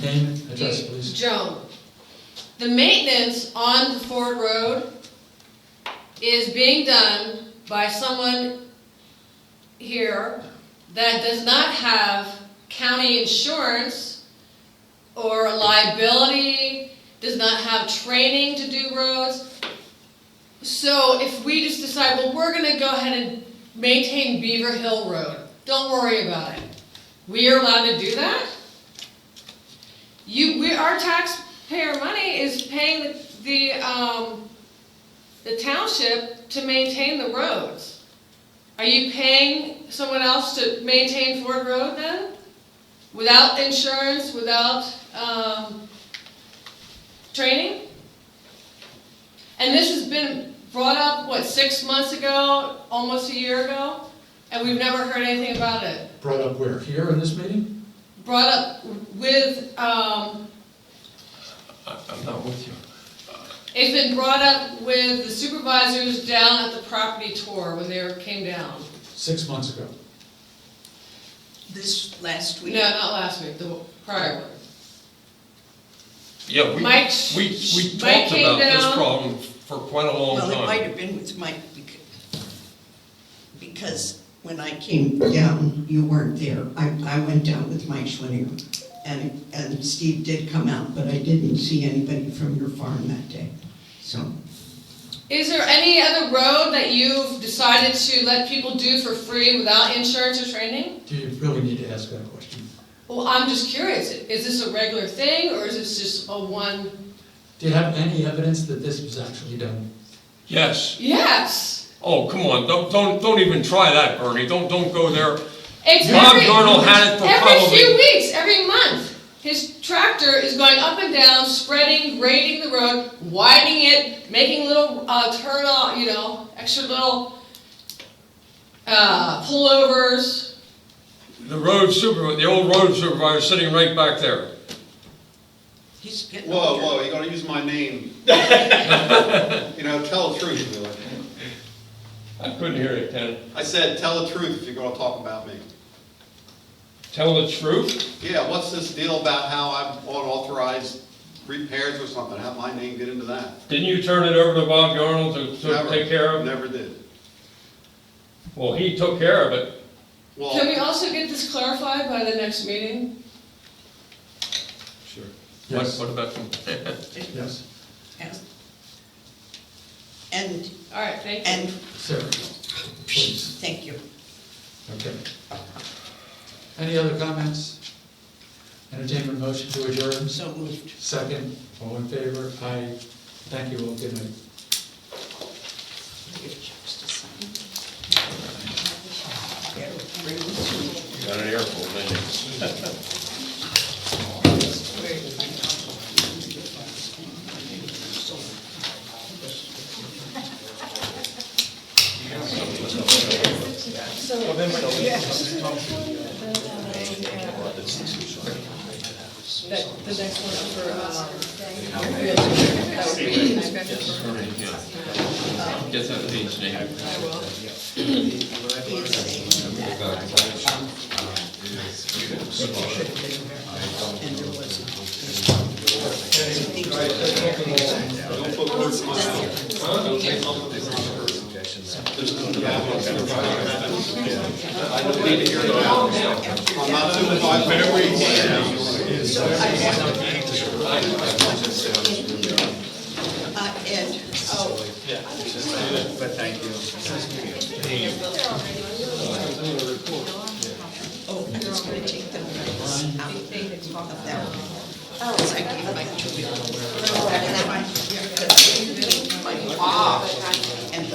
Name, address, please. Joan, the maintenance on the Ford Road is being done by someone here that does not have county insurance or liability, does not have training to do roads. So if we just decide, well, we're gonna go ahead and maintain Beaver Hill Road, don't worry about it. We are allowed to do that? Our taxpayer money is paying the township to maintain the roads. Are you paying someone else to maintain Ford Road then? Without insurance, without training? And this has been brought up, what, 6 months ago, almost a year ago? And we've never heard anything about it. Brought up where? Here in this meeting? Brought up with, I'm not with you. it's been brought up with the supervisors down at the property tour when they came down. 6 months ago. This last week? No, not last week, the prior one. Yeah, we Mike talked came about this down. problem for quite a long time. Well, it might have been with Mike, because when I came down, you weren't there. I went down with Mike Schwinner, and Steve did come out, but I didn't see anybody from your farm that day, so. Is there any other road that you've decided to let people do for free without insurance or training? Do you really need to ask that question? Well, I'm just curious, is this a regular thing, or is this just a one? Do you have any evidence that this was actually done? Yes. Yes. Oh, come on, don't even try that, Bernie. Don't go there. It's Bob Darnell had it for every probably... few weeks, every month. His tractor is going up and down, spreading, grading the road, widening it, making little turn off, extra little pullovers. The old road supervisor sitting right back there. He's getting Whoa, you're gonna use my name. Tell the truth, Wheeler. I couldn't hear it, Ken. I said, tell the truth if you're gonna talk about me. Tell the truth? Yeah, what's this deal about how I'm unauthorized repairs or something? How my name get into that? Didn't you turn it over to Bob Darnell to Never. take care of? Never did. Well, he took care of it. Well, Can we also get this clarified by the next meeting? Sure. Yes. What about them? Yes. Yes. And, All right, thank you. and, Sarah, please. thank you. Okay. Any other comments? Entertainment motion to adjourn? So moved. Second, all in favor? Aye. Thank you all, good night. You got an airport, didn't you? The next one for, Get that page name. I will. don't put words in my mouth. I don't need to hear that. I'm not Ed. But thank you. Oh, I was going to take the minutes out of that one. Oh, I gave Mike to you. And